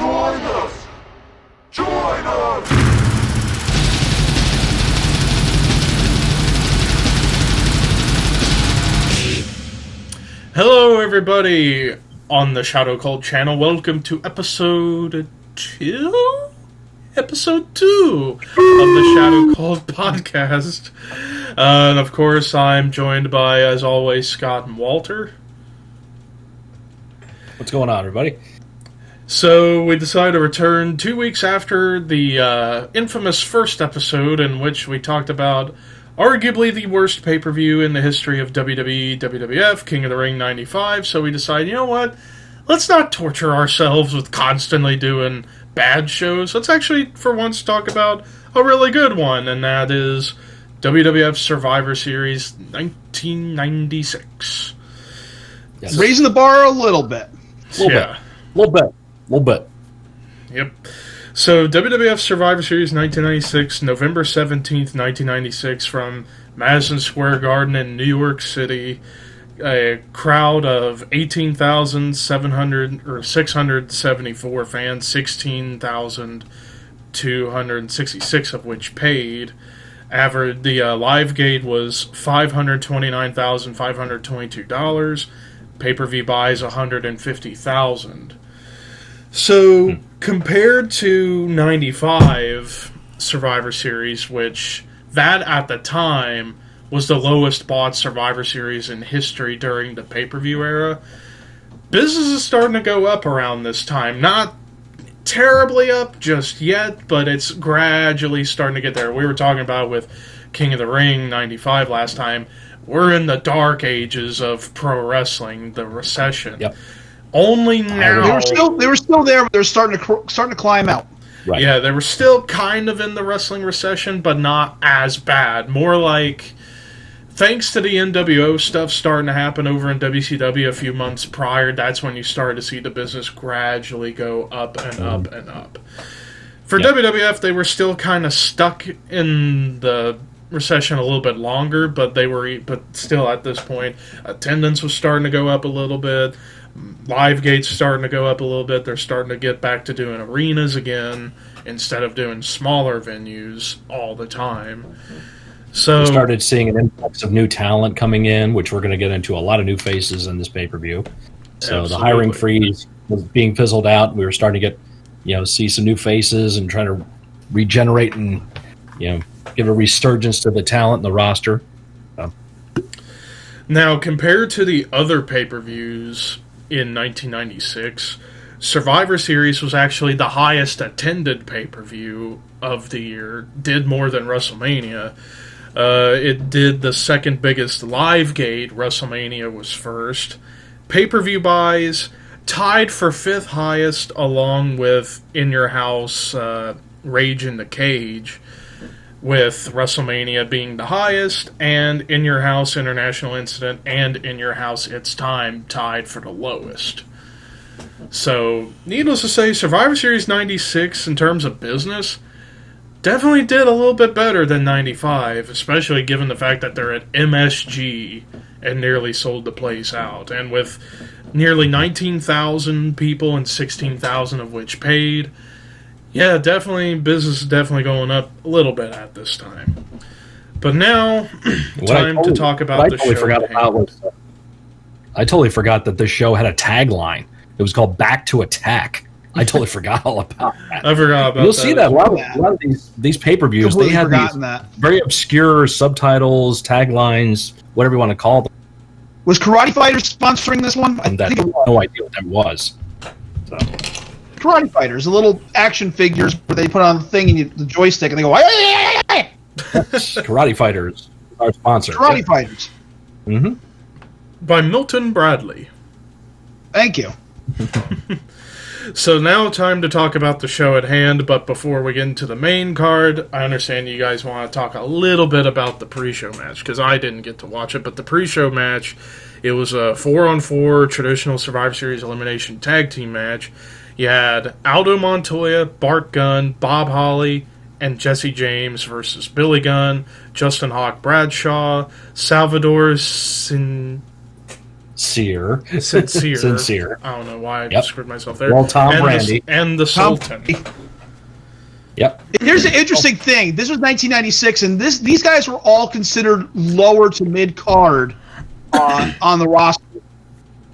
Join us! Join us! Hello, everybody on the Shadow Kvlt channel. Welcome to episode 2? Episode 2 of the Shadow Kvlt Podcast. And of course, I'm joined by, as always, Scott and Walter. What's going on, everybody? So, we decided to return 2 weeks after the infamous first episode in which we talked about arguably the worst pay-per-view in the history of WWE, WWF, King of the Ring 95, so we decided, you know what? Let's not torture ourselves with constantly doing bad shows. Let's actually, for once, talk about a really good one, and that is WWF Survivor Series 1996. Yes. Raising the bar a little bit. Yeah. A little bit. Yep. So, WWF Survivor Series 1996, November 17th, 1996, from Madison Square Garden in New York City. A crowd of 674 fans, 16,266 of which paid. The live gate was $529,522. Pay-per-view buys $150,000. So, compared to 95 Survivor Series, which that at the time was the lowest bought Survivor Series in history during the pay-per-view era, business is starting to go up around this time. Not terribly up just yet, but it's gradually starting to get there. We were talking about with King of the Ring 95 last time. We're in the dark ages of pro wrestling, the recession. Yep. Only now they were still there, but they're starting to climb out. Right. Yeah, they were still kind of in the wrestling recession, but not as bad. More like, thanks to the NWO stuff starting to happen over in WCW a few months prior, that's when you started to see the business gradually go up and up and up. For WWF, they were still kind of stuck in the recession a little bit longer, but still at this point, attendance was starting to go up a little bit. Live gates starting to go up a little bit. They're starting to get back to doing arenas again instead of doing smaller venues all the time. So we started seeing an influx of new talent coming in, which we're going to get into a lot of new faces in this pay-per-view. So absolutely. The hiring freeze was being fizzled out. We were starting to get, see some new faces and trying to regenerate and, give a resurgence to the talent and the roster. Now, compared to the other pay-per-views in 1996, Survivor Series was actually the highest attended pay-per-view of the year, did more than WrestleMania. It did the second biggest live gate. WrestleMania was first. Pay-per-view buys tied for fifth highest, along with In Your House, Rage in the Cage, with WrestleMania being the highest, and In Your House International Incident and In Your House It's Time tied for the lowest. So, needless to say, Survivor Series 96, in terms of business, definitely did a little bit better than 95, especially given the fact that they're at MSG and nearly sold the place out. And with nearly 19,000 people and 16,000 of which paid, yeah, business is definitely going up a little bit at this time. But now, time to talk about the show. I totally forgot that this show had a tagline. It was called Back to Attack. I totally forgot all about that. I forgot about that. You'll see that a lot of these pay-per-views, they have these very obscure subtitles, taglines, whatever you want to call them. Was Karate Fighters sponsoring this one? I have no idea what that was. So. Karate Fighters, the little action figures where they put on the thing and the joystick and they go, "Hey!" Karate Fighters, our sponsor. Karate Fighters. Mm-hmm. By Milton Bradley. Thank you. So now time to talk about the show at hand, but before we get into the main card, I understand you guys want to talk a little bit about the pre-show match, because I didn't get to watch it, but the pre-show match, it was a 4-on-4 traditional Survivor Series elimination tag team match. You had Aldo Montoya, Bart Gunn, Bob Holly, and Jesse James versus Billy Gunn, Justin Hawk Bradshaw, Salvador Sincere. Sincere. I don't know why I screwed myself there. Well, Tom Brady. And the Sultan. Yep. Here's an interesting thing. This was 1996, and these guys were all considered lower to mid card on the roster.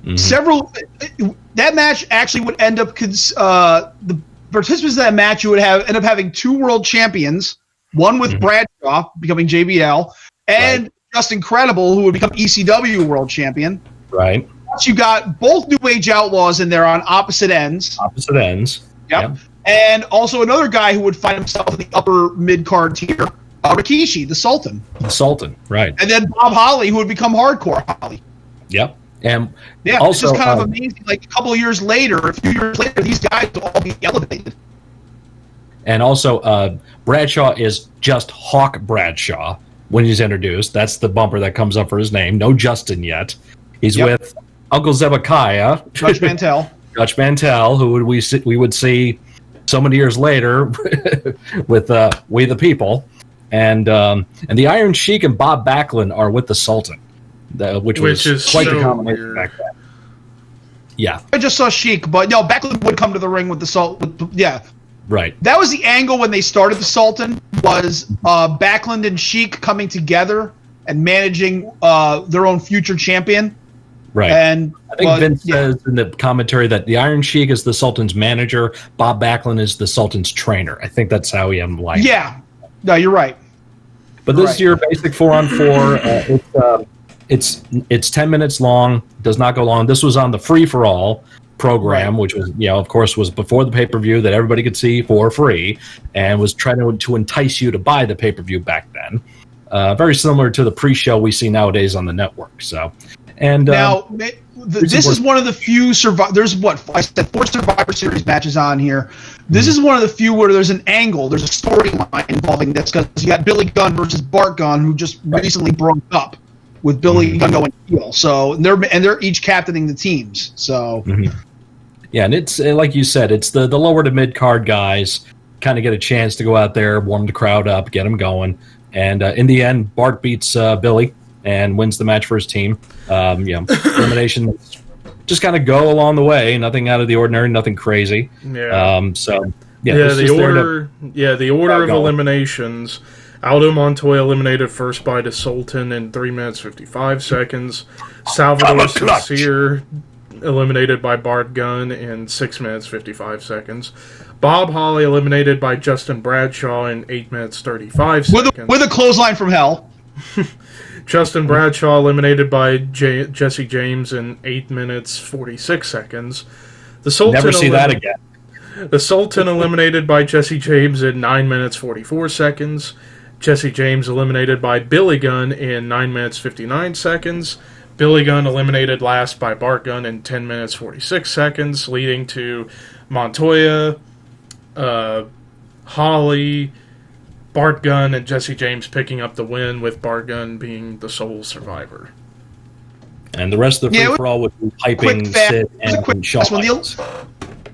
Mm-hmm. That match actually would end up the participants in that match you would end up having 2 world champions, one with Bradshaw becoming JBL, and Just Incredible, who would become ECW world champion. Right. Plus you got both New Age Outlaws in there on opposite ends. Yep. And also another guy who would find himself in the upper mid-card tier, Rikishi, the Sultan. Right. And then Bob Holly, who would become Hardcore Holly. Yep. And also, it's just kind of amazing. Like a few years later, these guys will all be elevated. And also, Bradshaw is just Hawk Bradshaw when he's introduced. That's the bumper that comes up for his name. No Justin yet. He's with Uncle Zebekiah. Dutch Mantell, who we would see so many years later with We the People. And the Iron Sheik and Bob Backlund are with the Sultan, which was quite the combination back then. Yeah. I just saw Sheik, but no, Backlund would come to the ring with the Sultan. Yeah. Right. That was the angle when they started the Sultan, was Backlund and Sheik coming together and managing their own future champion. Right. And I think Vince says in the commentary that the Iron Sheik is the Sultan's manager, Bob Backlund is the Sultan's trainer. I think that's how he implied. Yeah. No, you're right. But this is your basic 4-on-4. It's 10 minutes long. Does not go long. This was on the Free for All program, which was, of course, was before the pay-per-view that everybody could see for free, and was trying to entice you to buy the pay-per-view back then. Very similar to the pre-show we see nowadays on the network. So, and now this is one of the few There's I said 4 Survivor Series matches on here. This is one of the few where there's an angle, there's a storyline involving this, because you got Billy Gunn versus Bart Gunn, who just recently broke up with Billy Gunn going heel. So they're each captaining the teams. So. Yeah, and it's like you said, it's the lower to mid card guys kind of get a chance to go out there, warm the crowd up, get them going, and in the end, Bart beats Billy and wins the match for his team. Elimination just kind of go along the way, nothing out of the ordinary, nothing crazy. Yeah. The order of eliminations. Aldo Montoya eliminated first by the Sultan in 3 minutes 55 seconds. Salvador Sincere eliminated by Bart Gunn in 6 minutes 55 seconds. Bob Holly eliminated by Justin Bradshaw in 8 minutes 35 seconds. With a clothesline from hell. Justin Bradshaw eliminated by Jesse James in 8 minutes 46 seconds. The Sultan never see that again. The Sultan eliminated by Jesse James in 9 minutes 44 seconds. Jesse James eliminated by Billy Gunn in 9 minutes 59 seconds. Billy Gunn eliminated last by Bart Gunn in 10 minutes 46 seconds, leading to Montoya, Holly, Bart Gunn, and Jesse James picking up the win, with Bart Gunn being the sole survivor. And the rest of the free-for-all would be piping, Sid, and Shawn.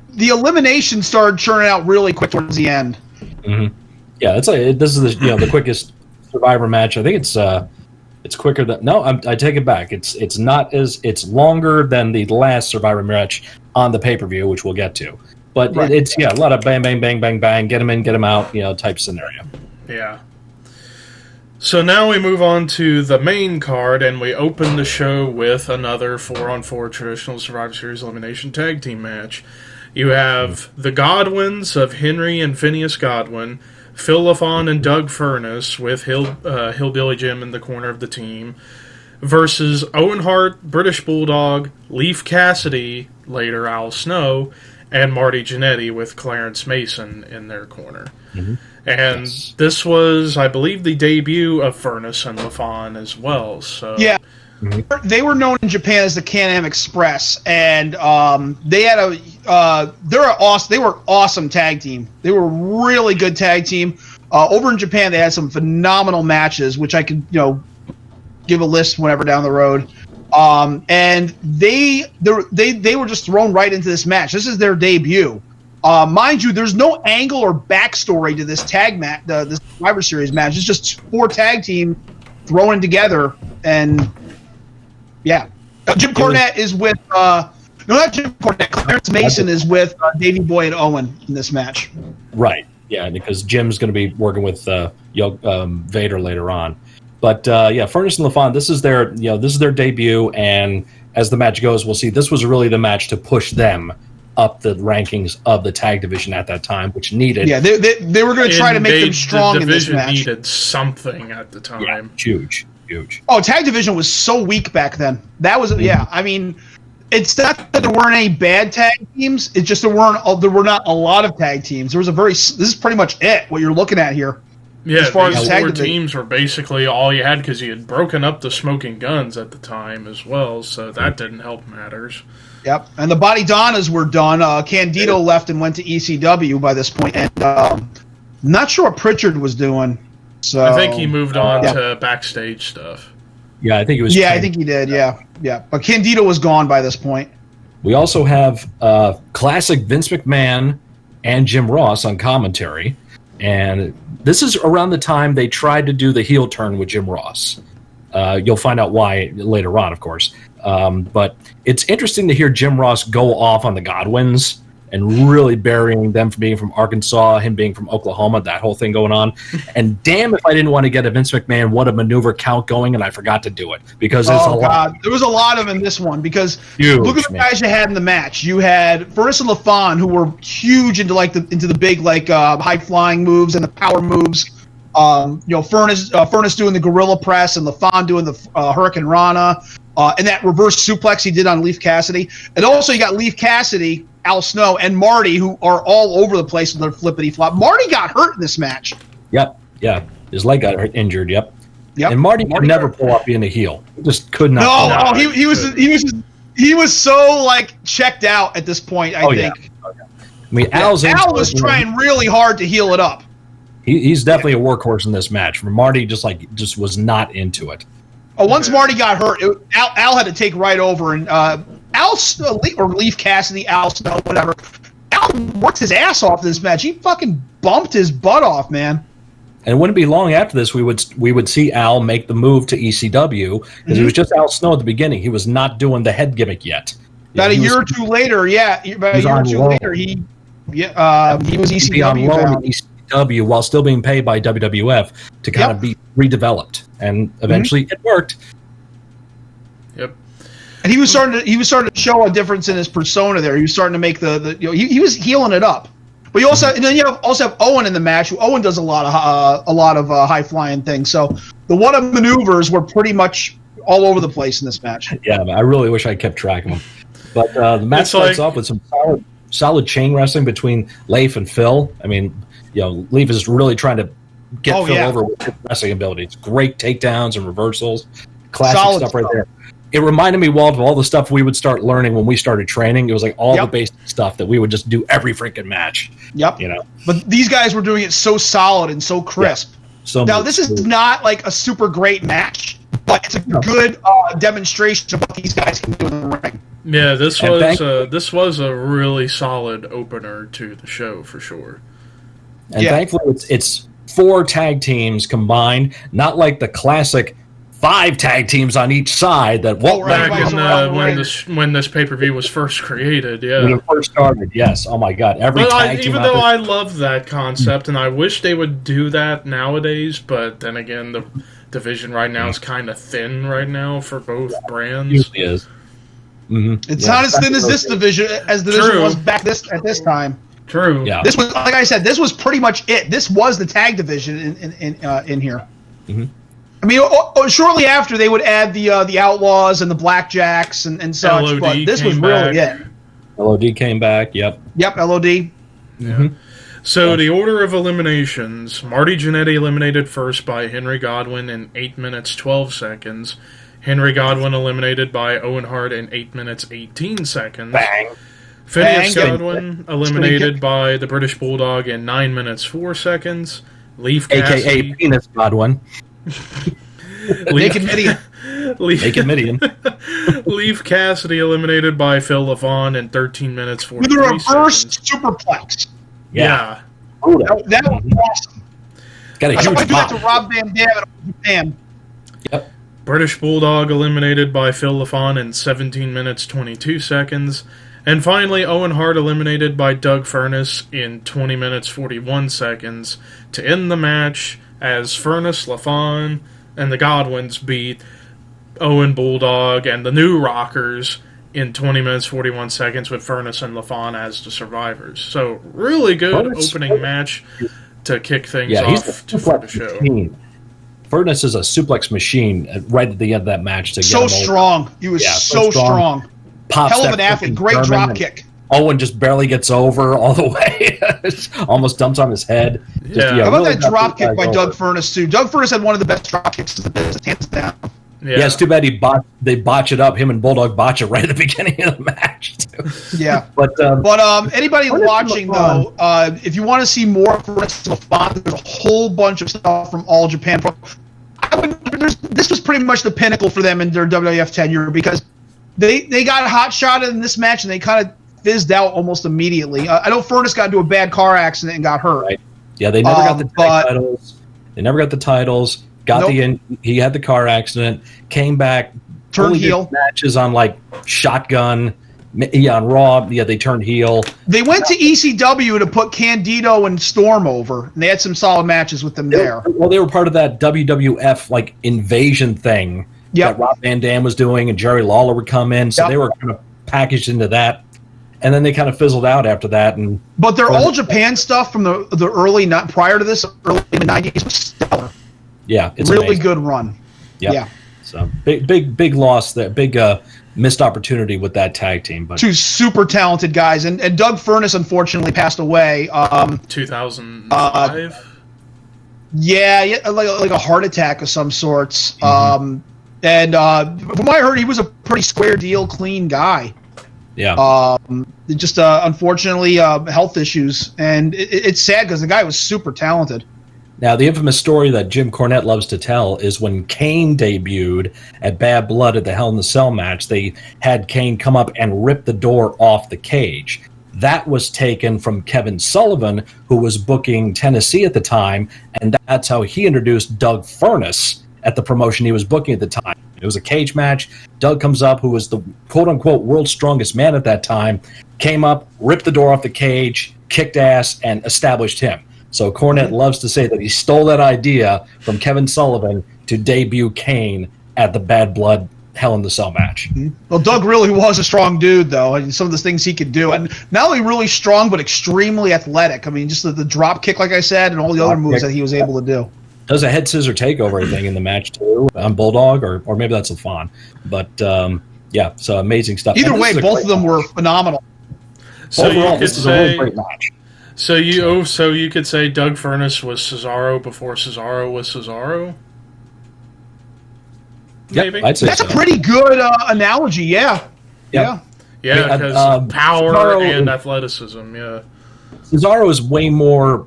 The elimination started churning out really quick towards the end. Mm-hmm. Yeah, this is the quickest Survivor match. I think it's quicker than I take it back. It's longer than the last Survivor match on the pay-per-view, which we'll get to. But it's a lot of bang, bang, bang, bang, bang, get them in, get them out, type scenario. Yeah. So now we move on to the main card, and we open the show with another 4-on-4 traditional Survivor Series elimination tag team match. You have the Godwins of Henry and Phineas Godwin, Phil LaFawn and Doug Furness with Hillbilly Jim in the corner of the team, versus Owen Hart, British Bulldog, Leif Cassidy, later Al Snow, and Marty Jannetty with Clarence Mason in their corner. Mm-hmm. And this was, I believe, the debut of Furness and LaFawn as well. So yeah. Mm-hmm. They were known in Japan as the Can-Am Express, and they had they were awesome tag team. They were a really good tag team. Over in Japan, they had some phenomenal matches, which I could give a list whenever down the road. And they were just thrown right into this match. This is their debut. Mind you, there's no angle or backstory to this this Survivor Series match. It's just 4 tag team thrown together, and yeah. Jim Cornette is with no, not Jim Cornette. Clarence Mason is with Davey Boy and Owen in this match. Right. Yeah, because Jim's going to be working with Vader later on. But Furnace and LaFon, this is their debut, and as the match goes, we'll see. This was really the match to push them up the rankings of the tag division at that time, which needed. Yeah, they were going to try to make them strong in this match. Needed something at the time. Yeah, huge. Oh, tag division was so weak back then. That was I mean, it's not that there weren't any bad tag teams. It's just there were not a lot of tag teams. This is pretty much it. What you're looking at here. Yeah, as far these as tag four division. teams were basically all you had because you had broken up the Smoking Guns at the time as well, so that didn't help matters. Yep, and the Body Donnas were done. Candido left and went to ECW by this point, and not sure what Pritchard was doing. So I think he moved on to backstage stuff. Yeah, I think it was. Yeah, I think he did. Yeah. But Candido was gone by this point. We also have classic Vince McMahon and Jim Ross on commentary, and this is around the time they tried to do the heel turn with Jim Ross. You'll find out why later on, of course. But it's interesting to hear Jim Ross go off on the Godwins and really burying them for being from Arkansas, him being from Oklahoma, that whole thing going on. And damn if I didn't want to get a Vince McMahon what a maneuver count going, and I forgot to do it because it's a lot. There was a lot of them in this one because Huge, look at the guys you had in the match. You had Furnace and LaFon, who were huge into the big high flying moves and the power moves. Furnace doing the gorilla press and LaFon doing the Hurricane Rana, and that reverse suplex he did on Leaf Cassidy. And also you got Leaf Cassidy, Al Snow, and Marty, who are all over the place with their flippity flop. Marty got hurt in this match. Yep, yeah. His leg got injured, yep. And Marty could never pull off being a heel. He just could not. No, he was so checked out at this point, I think. Yeah. I mean, Al was trying really hard to heel it up. He's definitely a workhorse in this match. Marty just was not into it. Once Marty got hurt, Al had to take right over, and or Leaf Cassidy, Al Snow, whatever. Al worked his ass off this match. He fucking bumped his butt off, man. And it wouldn't be long after this we would see Al make the move to ECW because he was just Al Snow at the beginning. He was not doing the head gimmick yet. About a year or two later, he was ECW on ECW while still being paid by WWF to kind of be redeveloped, and eventually it worked. Yep. And he was starting to show a difference in his persona there. He was starting to make he was healing it up. But you also have Owen in the match. Owen does a lot of high flying things. So the what-up maneuvers were pretty much all over the place in this match. Yeah, I really wish I kept track of them. But the match starts off with some solid chain wrestling between Leif and Phil. I mean, Leif is really trying to get Phil over with his wrestling ability. It's great takedowns and reversals. Classic stuff right there. It reminded me, Walt, of all the stuff we would start learning when we started training. It was like all the basic stuff that we would just do every freaking match. Yep. But these guys were doing it so solid and so crisp. So now, this is not a super great match, but it's a good demonstration of what these guys can do in the ring. Yeah, this was a really solid opener to the show for sure. And thankfully, it's 4 tag teams combined, not like the classic 5 tag teams on each side that Walt back in when this pay-per-view was first created. Yeah, when it first started. Yes. Oh my God, even though I love that concept, and I wish they would do that nowadays, but then again, the division right now is kind of thin right now for both brands. It usually is. Mm-hmm. It's not as thin as this division was back at this time. True. Yeah. This was, like I said, this was pretty much it. This was the tag division in here. Mm-hmm. I mean, shortly after they would add the Outlaws and the Blackjacks and such, LOD but this was really it. LOD came back. Yep, LOD. Yeah. So the order of eliminations: Marty Jannetty eliminated first by Henry Godwinn in 8 minutes 12 seconds. Henry Godwinn eliminated by Owen Hart in 8 minutes 18 seconds. Bang. Phineas Godwinn eliminated by the British Bulldog in 9 minutes 4 seconds. Leaf Cassidy, a.k.a. Penis Godwinn. Naked Midian. Naked Midian. Leaf Cassidy eliminated by Phil LaFon in 13 minutes 43 seconds. With a reverse seconds. superplex. Yeah. Oh, that was awesome. Got a huge pop. I do that to Rob Van Dam in Japan. Yep. British Bulldog eliminated by Phil LaFon in 17 minutes 22 seconds. And finally, Owen Hart eliminated by Doug Furnas in 20 minutes 41 seconds to end the match as Furnas, LaFon, and the Godwins beat Owen, Bulldog, and the New Rockers in 20 minutes 41 seconds with Furnas and LaFon as the survivors. So really good opening match to kick things off for the show. Furnas is a suplex machine right at the end of that match. To so strong. He was so strong. Pops hell of an athlete. Great drop kick. Owen just barely gets over all the way. Almost dumps on his head. How about that drop kick by Doug Furnas, too? Doug Furnas had one of the best drop kicks in the business, hands down. Yeah, it's too bad they botch it up. Him and Bulldog botch it right at the beginning of the match, too. Yeah. But anybody watching, though, if you want to see more Furnas, there's a whole bunch of stuff from All Japan. This was pretty much the pinnacle for them in their WWF tenure because they got a hot shot in this match and they kind of fizzed out almost immediately. I know Furnas got into a bad car accident and got hurt. Right. Yeah, they never got the titles. They never got the titles. He had the car accident. Came back. Turned heel. Matches on like Shotgun. Yeah, on Raw. Yeah, they turned heel. They went to ECW to put Candido and Storm over. And they had some solid matches with them there. Well, they were part of that WWF like invasion thing that Rob Van Dam was doing, and Jerry Lawler would come in. So they were kind of packaged into that. And then they kind of fizzled out after that. But their All Japan stuff from the early, not prior to this, early in the 90s was stellar. Yeah, it's really amazing. Good run. Yep. Yeah. So big loss there. Big missed opportunity with that tag team. But two super talented guys, and Doug Furnas unfortunately passed away. 2005. Yeah, like a heart attack of some sorts. And from what I heard, he was a pretty square deal, clean guy. Yeah. Just unfortunately health issues, and it's sad because the guy was super talented. Now, the infamous story that Jim Cornette loves to tell is when Kane debuted at Bad Blood at the Hell in the Cell match, they had Kane come up and rip the door off the cage. That was taken from Kevin Sullivan, who was booking Tennessee at the time, and that's how he introduced Doug Furnas at the promotion he was booking at the time. It was a cage match. Doug comes up, who was the quote-unquote world's strongest man at that time, came up, ripped the door off the cage, kicked ass, and established him. So Cornette loves to say that he stole that idea from Kevin Sullivan to debut Kane at the Bad Blood Hell in the Cell match. Well, Doug really was a strong dude, though, and some of the things he could do. And not only really strong, but extremely athletic. I mean, just the drop kick, like I said, and all the other moves that he was able to do. Does a head scissor takeover, I think, in the match, too, on Bulldog, or maybe that's LaFon. But, yeah, so amazing stuff. Either way, both of them were phenomenal. So overall, this is a really great match. So you could say Doug Furnas was Cesaro before Cesaro was Cesaro? Maybe. I'd say that's a pretty good analogy, yeah. Yeah, because power and athleticism, yeah. Cesaro is way more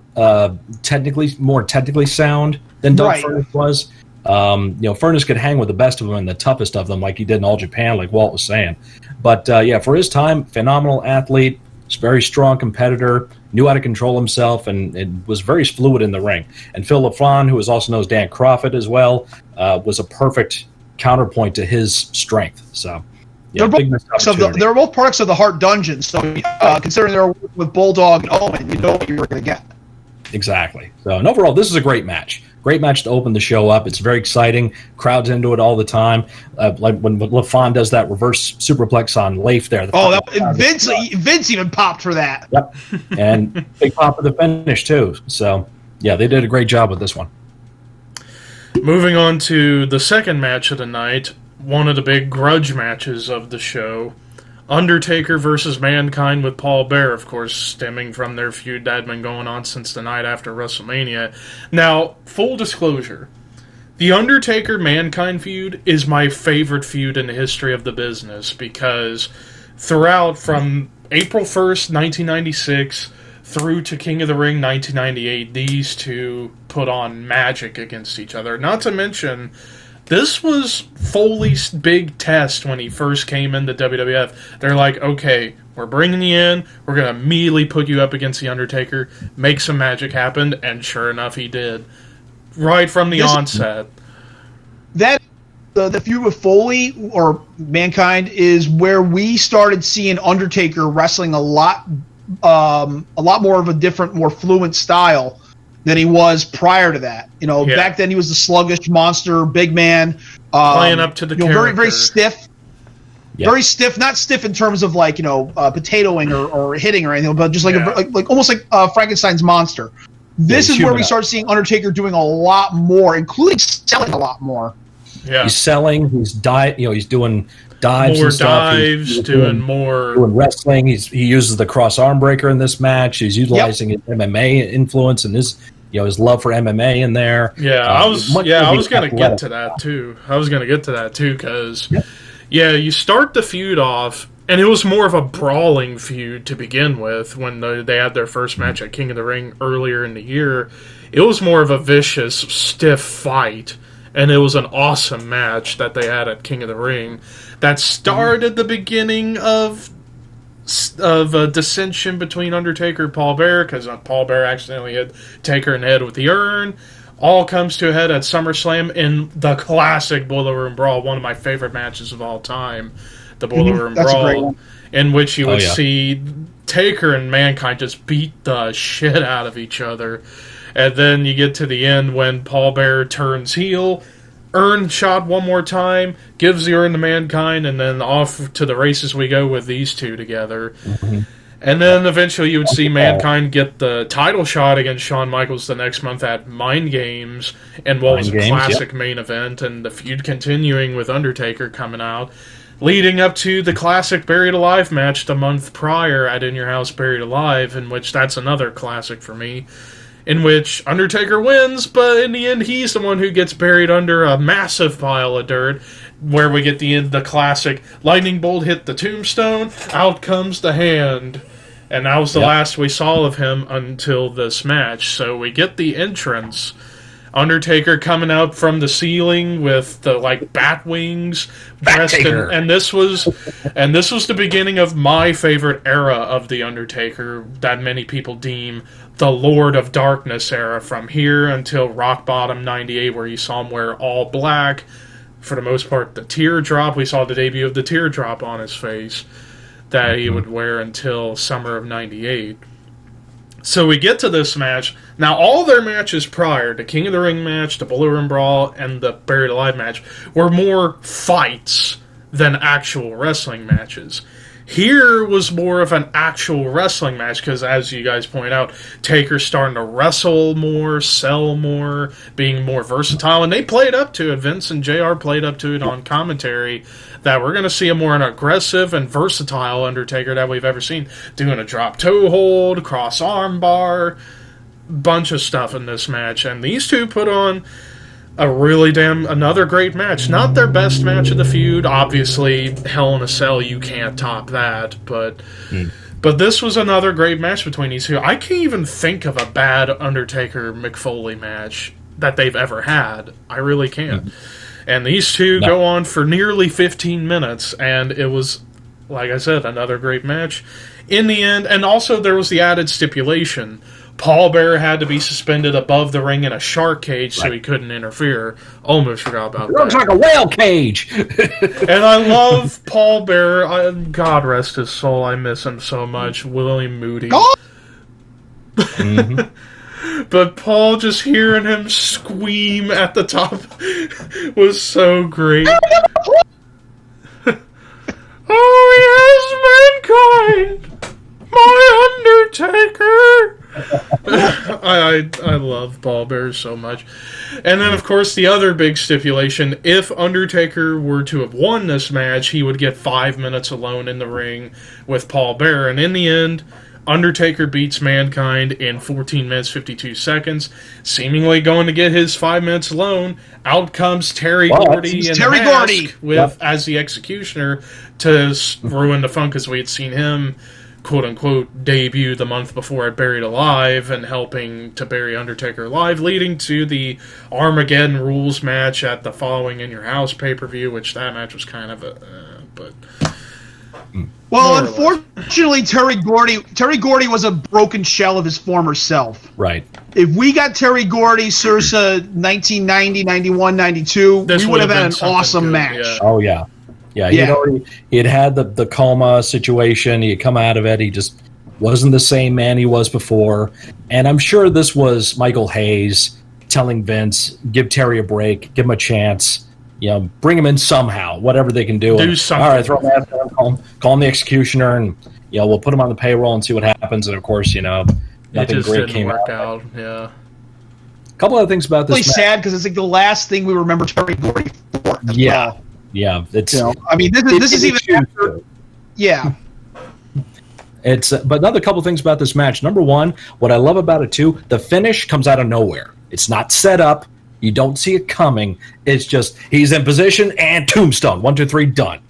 technically sound than Doug Furnas was. Furnas could hang with the best of them and the toughest of them, like he did in All Japan, like Walt was saying. But for his time, phenomenal athlete, very strong competitor, knew how to control himself, and was very fluid in the ring. And Phil LaFon, who is also known as Dan Crawford as well, was a perfect counterpoint to his strength. So, they're both products of the Hart Dungeon. So, considering they're with Bulldog and Owen, you know what you were going to get. Exactly. So, and overall, this is a great match. Great match to open the show up. It's very exciting. Crowds into it all the time. Like when LaFon does that reverse superplex on Leif there. Vince even popped for that. Yep. And big pop of the finish, too. So, yeah, they did a great job with this one. Moving on to the second match of the night, one of the big grudge matches of the show. Undertaker versus Mankind with Paul Bearer, of course, stemming from their feud that had been going on since the night after WrestleMania. Now, full disclosure, the Undertaker-Mankind feud is my favorite feud in the history of the business because throughout, from April 1st, 1996, through to King of the Ring 1998, these two put on magic against each other. Not to mention, this was Foley's big test when he first came into WWF. They're like, okay, we're bringing you in. We're going to immediately put you up against The Undertaker, make some magic happen, and sure enough, he did. Right from the onset. That the feud with Foley or Mankind is where we started seeing Undertaker wrestling a lot more of a different, more fluent style than he was prior to that. Back then he was the sluggish monster, big man, playing up to the character. very, very stiff. Yep. Very stiff, not stiff in terms of potatoing or hitting or anything, but just like almost like Frankenstein's monster. This is where we start seeing Undertaker doing a lot more, including selling a lot more. Yeah, he's selling. He's he's doing dives more and stuff. He's doing more doing wrestling. He uses the cross arm breaker in this match. He's utilizing his MMA influence and his love for MMA in there. Yeah, I was going to get to that too. Because you start the feud off. And it was more of a brawling feud to begin with when they had their first match at King of the Ring earlier in the year. It was more of a vicious, stiff fight, and it was an awesome match that they had at King of the Ring that started the beginning of a dissension between Undertaker and Paul Bearer, because Paul Bearer accidentally hit Taker in the head with the urn. All comes to a head at SummerSlam in the classic Boiler Room Brawl, one of my favorite matches of all time. The Boiler Room Brawl, in which you would see Taker and Mankind just beat the shit out of each other. And then you get to the end when Paul Bearer turns heel, urn shot one more time, gives the urn to Mankind, and then off to the races we go with these two together. Mm-hmm. And then eventually you would see Mankind get the title shot against Shawn Michaels the next month at Mind Games, and what was a classic main event, and the feud continuing with Undertaker coming out. Leading up to the classic Buried Alive match the month prior at In Your House Buried Alive, in which that's another classic for me, in which Undertaker wins, but in the end he's the one who gets buried under a massive pile of dirt, where we get the classic lightning bolt hit the tombstone, out comes the hand. And that was the last we saw of him until this match. So we get the entrance. Undertaker coming out from the ceiling with the bat wings, and this was the beginning of my favorite era of the Undertaker that many people deem the Lord of Darkness era, from here until Rock Bottom '98, where you saw him wear all black. For the most part, the teardrop, we saw the debut of the teardrop on his face that he would wear until summer of '98. So we get to this match. Now, all their matches prior, the King of the Ring match, the Boiler Room Brawl, and the Buried Alive match, were more fights than actual wrestling matches. Here was more of an actual wrestling match, because as you guys point out, Taker's starting to wrestle more, sell more, being more versatile, and they played up to it. Vince and JR played up to it on commentary, that we're going to see a more aggressive and versatile Undertaker that we've ever seen, doing a drop toe hold, cross arm bar, bunch of stuff in this match. And these two put on another great match. Not their best match of the feud. Obviously, Hell in a Cell, you can't top that. But this was another great match between these two. I can't even think of a bad Undertaker McFoley match that they've ever had. I really can't. And these two go on for nearly 15 minutes, and it was, like I said, another great match in the end. And also there was the added stipulation. Paul Bearer had to be suspended above the ring in a shark cage so he couldn't interfere. Almost forgot about that. Looks like a whale cage! And I love Paul Bearer. God rest his soul. I miss him so much. William Moody. But Paul, just hearing him scream at the top was so great. Oh, yes, Mankind! My Undertaker! I love Paul Bearer so much. And then, of course, the other big stipulation, if Undertaker were to have won this match, he would get 5 minutes alone in the ring with Paul Bearer. And in the end, Undertaker beats Mankind in 14 minutes, 52 seconds, seemingly going to get his 5 minutes alone. Out comes Terry Gordy in the mask with as the executioner to ruin the fun, because we had seen him, quote-unquote, debut the month before at Buried Alive and helping to bury Undertaker alive, leading to the Armageddon Rules match at the following In Your House pay-per-view, which that match was kind of Well, unfortunately, Terry Gordy was a broken shell of his former self. Right. If we got Terry Gordy circa 1990, 91, 92, we would have had an awesome match. Yeah. Oh, yeah. Yeah, he'd had the coma situation. He had come out of it. He just wasn't the same man he was before. And I'm sure this was Michael Hayes telling Vince, give Terry a break, give him a chance. Bring him in somehow, whatever they can do. Do something. All right, throw him out, call him the Executioner, and we'll put him on the payroll and see what happens. And of course, nothing great came out. Yeah. A couple other things about this. It's really sad because it's like the last thing we remember Terry Gordy for. Yeah, yeah. It's. This is even after. Yeah. But another couple things about this match. Number one, what I love about it too, the finish comes out of nowhere. It's not set up. You don't see it coming. It's just he's in position and tombstone. 1, 2, 3, done.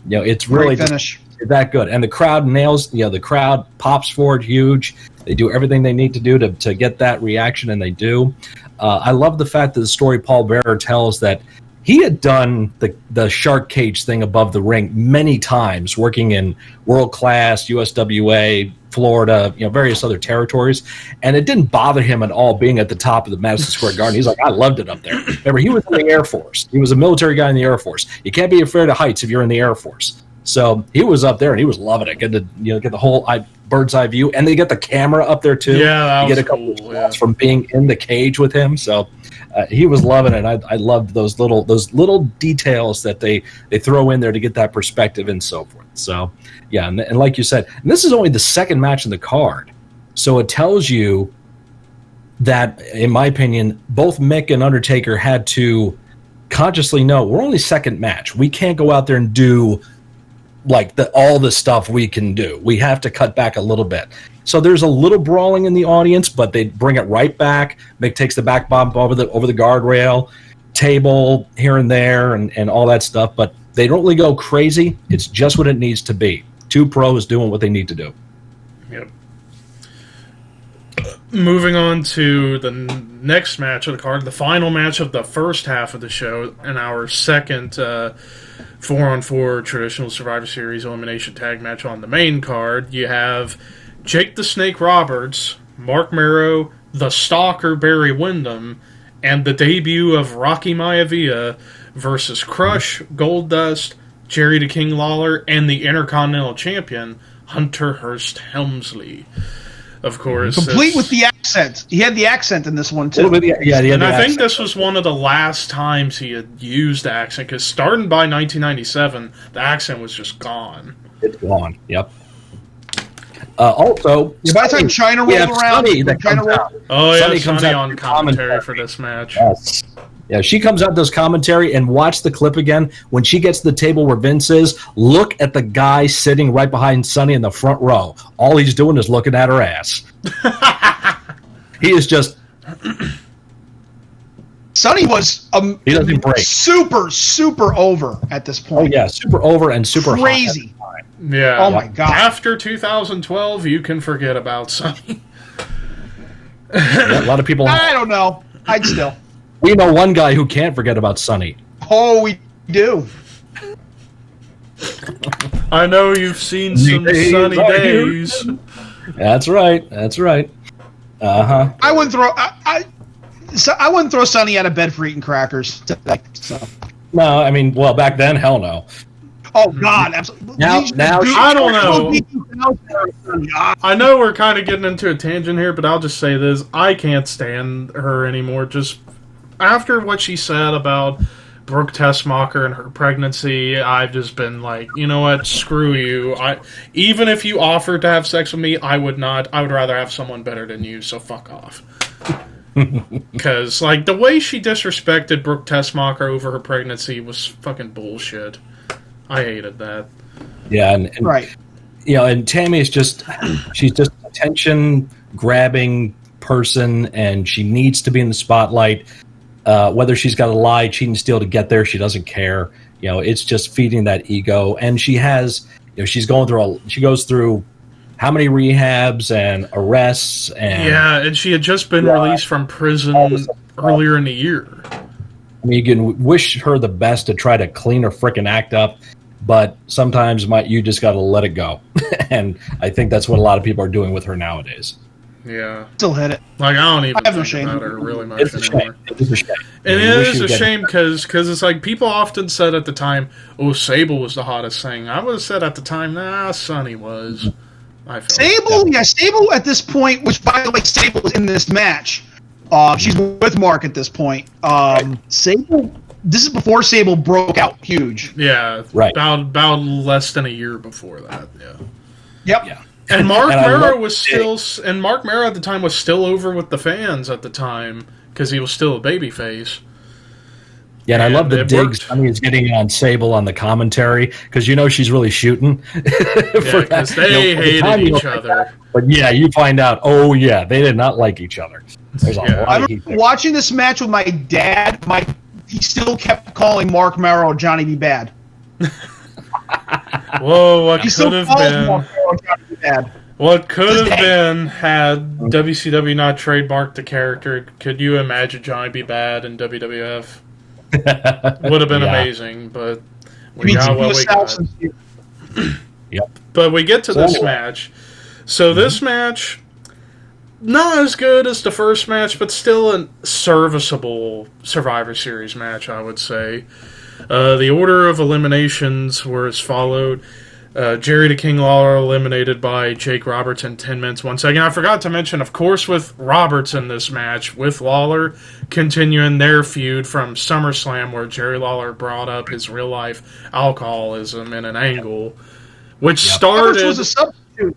It's really finish. That good. And the crowd nails. The crowd pops for it huge. They do everything they need to do to get that reaction, and they do. I love the fact that the story Paul Bearer tells that he had done the shark cage thing above the ring many times, working in world class, USWA, Florida, various other territories, and it didn't bother him at all being at the top of the Madison Square Garden. He's like, I loved it up there. Remember, he was in the Air Force. He was a military guy in the Air Force. You can't be afraid of heights if you're in the Air Force. So he was up there and he was loving it. Get the whole bird's eye view, and they get the camera up there too. Yeah, you get a couple of shots from being in the cage with him. So he was loving it. I loved those little details that they throw in there to get that perspective and so forth. So yeah, and like you said, and this is only the second match in the card, so it tells you that, in my opinion, both Mick and Undertaker had to consciously know we're only second match. We can't go out there and do all the stuff we can do. We have to cut back a little bit. So there's a little brawling in the audience, but they bring it right back. Mick takes the back bump over the guardrail, table here and there, and all that stuff. But they don't really go crazy. It's just what it needs to be. Two pros doing what they need to do. Yep. Moving on to the next match of the card, the final match of the first half of the show, and our second 4-on-4 traditional Survivor Series elimination tag match on the main card. You have Jake the Snake Roberts, Mark Marrow, the Stalker Barry Windham, and the debut of Rocky Maivia versus Crush, Goldust, Jerry the King Lawler, and the Intercontinental Champion, Hunter Hearst Helmsley. Of course. Complete with the accent. He had the accent in this one, too. And I think this was one of the last times he had used the accent, because starting by 1997, the accent was just gone. It's gone, yep. Also, by the time China rolled around, Sonny comes out on commentary for this match. Yes. Yeah, she comes out, does commentary, and watch the clip again. When she gets to the table where Vince is, look at the guy sitting right behind Sonny in the front row. All he's doing is looking at her ass. He is just... Sonny was he doesn't break. super over at this point. Oh, yeah, super over and super crazy. Hot. Yeah. Oh, my God. After 2012, you can forget about Sonny. Yeah, a lot of people... I don't know. I'd still... We know one guy who can't forget about Sonny. Oh, we do. I know you've seen some sunny days. That's right. Uh-huh. I wouldn't throw Sonny out of bed for eating crackers today. So. No, I mean, well, back then, hell no. Oh God, absolutely. Now I don't know. I know we're kind of getting into a tangent here, but I'll just say this: I can't stand her anymore. Just after what she said about Brooke Tessmacher and her pregnancy, I've just been like, you know what, screw you. Even if you offered to have sex with me, I would not. I would rather have someone better than you, so fuck off. Because, like, the way she disrespected Brooke Tessmacher over her pregnancy was fucking bullshit. I hated that. Yeah, and right. You know, and Tammy is she's just an attention-grabbing person, and she needs to be in the spotlight. Whether she's got to lie, cheat, and steal to get there, she doesn't care. You know, it's just feeding that ego. And she has, you know, she goes through how many rehabs and arrests and... Yeah, and she had just been released from prison earlier in the year. I mean, you can wish her the best to try to clean her frickin' act up, but sometimes you just got to let it go. And I think that's what a lot of people are doing with her nowadays. Yeah. Still hit it. Like, I don't even I have no think shame. about her really much It's a shame. anymore. It is a shame. And We it wish is you a get- shame because it's like people often said at the time, "Oh, Sable was the hottest thing." I would have said at the time, "Nah, Sunny was." I felt Sable at this point, which by the way, Sable was in this match. She's with Mark at this point. Sable. This is before Sable broke out huge. yeah, Right. About less than a year before that. Yeah. Yep. Yeah. And Mark And I Mero love was still, and Mark Mero at the time was still over with the fans at the time because he was still a babyface. Yeah, and I love the it digs worked. Sunny is getting on Sable on the commentary because she's really shooting. Yeah, because they hated each other. But yeah, you find out, they did not like each other. There's a Yeah. lot I of heat remember there. watching this match with my dad. He still kept calling Mark Mero Johnny B. Bad. Whoa, what He still could have calls been? Mark Mero Johnny B. Bad. What could have been had WCW not trademarked the character? Could you imagine Johnny B. Bad in WWF? Would have been Yeah. amazing, but we got what we got. Yep. But we get to So this anyway. match. So this match, not as good as the first match, but still a serviceable Survivor Series match, I would say. The order of eliminations were as followed. Jerry the King Lawler eliminated by Jake Roberts in 10 minutes, 1 second. I forgot to mention, of course, with Roberts in this match, with Lawler continuing their feud from SummerSlam, where Jerry Lawler brought up his real-life alcoholism in an angle, which started... Roberts was a substitute.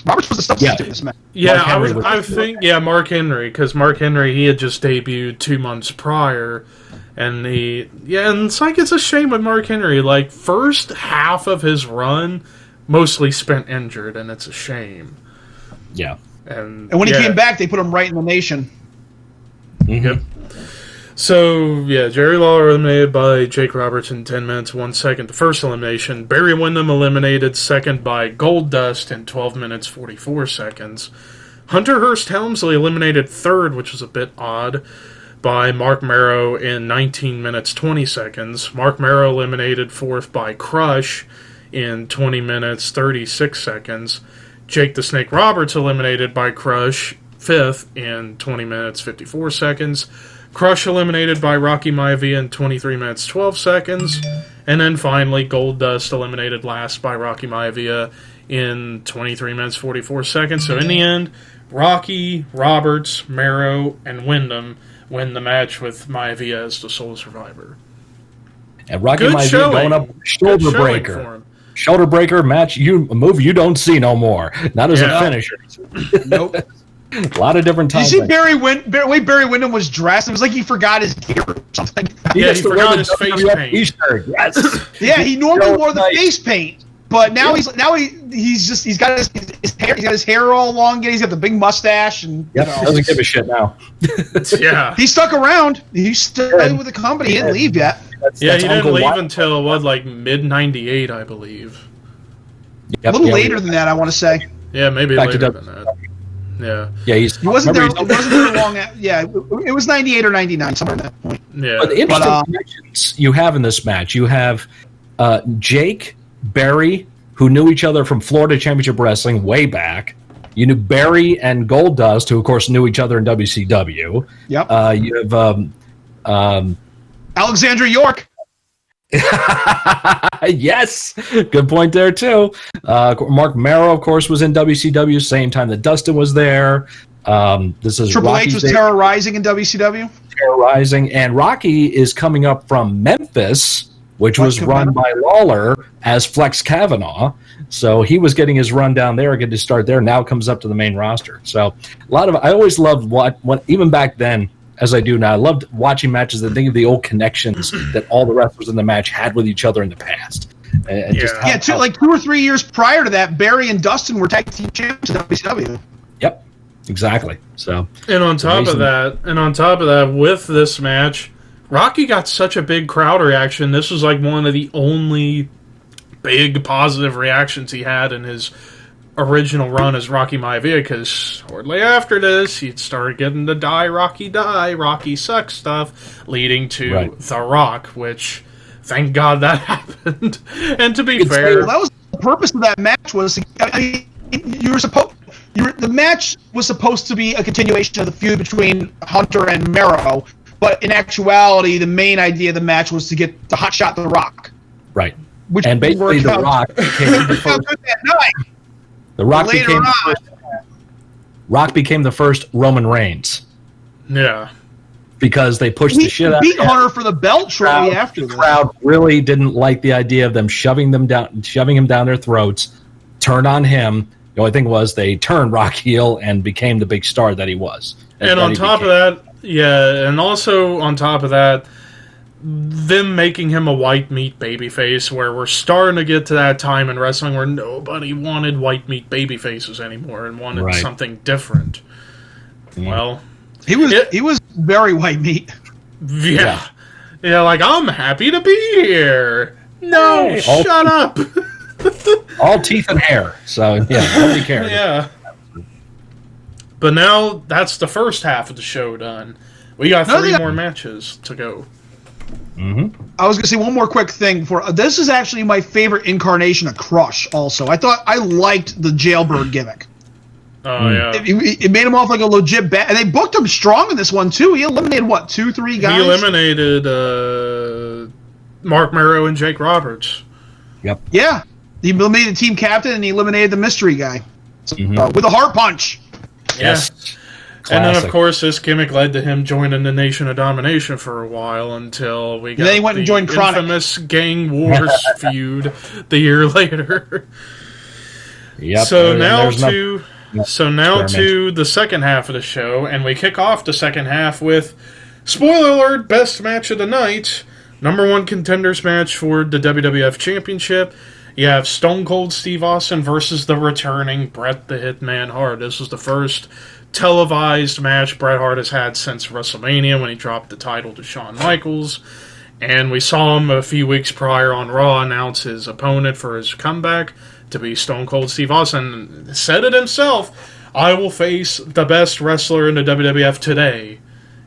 Roberts was a substitute in this match. Yeah, Mark Henry was- I think Mark Henry, because Mark Henry, he had just debuted 2 months prior, and and it's like, it's a shame with Mark Henry. Like, first half of his run, mostly spent injured, and it's a shame. Yeah. And And when he came back, they put him right in the nation. Yep. So, Jerry Lawler eliminated by Jake Roberts in 10 minutes, 1 second. The first elimination. Barry Windham eliminated second by Goldust in 12 minutes, 44 seconds. Hunter Hearst Helmsley eliminated third, which was a bit odd, by Mark Mero in 19 minutes, 20 seconds. Mark Mero eliminated fourth by Crush in 20 minutes, 36 seconds. Jake the Snake Roberts eliminated by Crush fifth in 20 minutes, 54 seconds. Crush eliminated by Rocky Maivia in 23 minutes, 12 seconds. And then finally, Goldust eliminated last by Rocky Maivia in 23 minutes, 44 seconds. So in the end, Rocky, Roberts, Mero, and Windham win the match with Maivia as the sole survivor. And Rocky Good Maivia showing. going up Good shoulder showing for breaker. him. Shoulder breaker match, a move you don't see no more. Not as Yeah. a finisher. Nope. A lot of different Did you times. see the way Barry Windham was dressed? It was like he forgot his gear or something. Yeah, gets he to wear forgot the his face WWF paint. T-shirt. Yes. Yeah, he normally So wore the nice. face paint, but now he's got his hair all long. He's got the big mustache, and Yep. Doesn't give a shit now. Yeah. he stuck around. He stayed with the company. He didn't leave yet. Yeah, he didn't Uncle leave Walt. until, mid 98, I believe. Yep, A little yeah, later than that, I want to say. Yeah, maybe Back to later W- than that. Yeah. Yeah, He wasn't there. remember It wasn't there long. Yeah, it was 98 or 99, somewhere in that point. Yeah. But the interesting But, connections you have in this match, you have Jake, Barry, who knew each other from Florida Championship Wrestling way back. You knew Barry and Goldust, who of course knew each other in WCW. Yep. You have Alexandra York. yes, good point there too. Mark Mero, of course, was in WCW same time that Dustin was there. This is Triple Rocky's H was day- terrorizing in WCW. terrorizing, and Rocky is coming up from Memphis, which was run by Lawler as Flex Kavanaugh. So he was getting his run down there, getting to start there. Now comes up to the main roster. So I always loved what even back then, as I do now, I loved watching matches and thinking of the old connections that all the wrestlers in the match had with each other in the past. And just Yeah. how- Like 2 or 3 years prior to that, Barry and Dustin were tag team champions in WCW. Yep, exactly. So And on top of that, with this match, Rocky got such a big crowd reaction. This was like one of the only big positive reactions he had in his original run as Rocky Maivia, because shortly after this, he'd started getting the Rocky sucks stuff, leading to Right. The Rock, which Thank God that happened. And to be fair, Well, that was the purpose of that match. The match was supposed to be a continuation of the feud between Hunter and Mero, but in actuality, the main idea of the match was to get to hotshot The Rock. Right. Which And basically, The Rock became the first. The Rock became the first Roman Reigns. yeah. Because they pushed the shit out. Beat Hunter for the belt shortly after The this. crowd really didn't like the idea of them shoving him down their throats. Turn on him. The only thing was they turned Rock heel and became the big star that he was. And on top of that, and also on top of that, them making him a white meat babyface, where we're starting to get to that time in wrestling where nobody wanted white meat babyfaces anymore and wanted something different. Well, he was very white meat. Yeah, like, I'm happy to be here. No, hey, shut up. All teeth and hair. So yeah, nobody cares. Yeah. But now that's the first half of the show done. We got 3 more matches to go. Mm-hmm. I was going to say one more quick thing before. This is actually my favorite incarnation of Crush. Also, I liked the Jailbird gimmick. Oh yeah, it made him off like a legit bad, and they booked him strong in this one too. He eliminated 2-3 guys. He eliminated Mark Mero and Jake Roberts. Yep. Yeah, he eliminated the team captain and he eliminated the mystery guy with a heart punch. Yes. And then, of course, this gimmick led to him joining the Nation of Domination for a while until we got then he went and joined Chronic. Infamous Gang Wars feud the year later. Yep. So now to the second half of the show, and we kick off the second half with, spoiler alert, best match of the night, number 1 contenders match for the WWF Championship. You have Stone Cold Steve Austin versus the returning Bret the Hitman Hart. This was the first televised match Bret Hart has had since WrestleMania when he dropped the title to Shawn Michaels. And we saw him a few weeks prior on Raw announce his opponent for his comeback to be Stone Cold Steve Austin. Said it himself, I will face the best wrestler in the WWF today.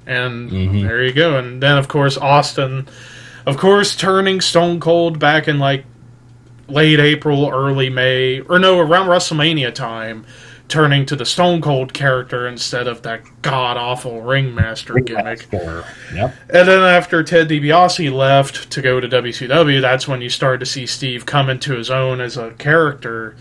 And there you go. And then, of course, Austin, turning Stone Cold back in like late April, early May, around WrestleMania time, turning to the Stone Cold character instead of that god-awful Ringmaster gimmick. Yep. And then after Ted DiBiase left to go to WCW, that's when you started to see Steve come into his own as a character.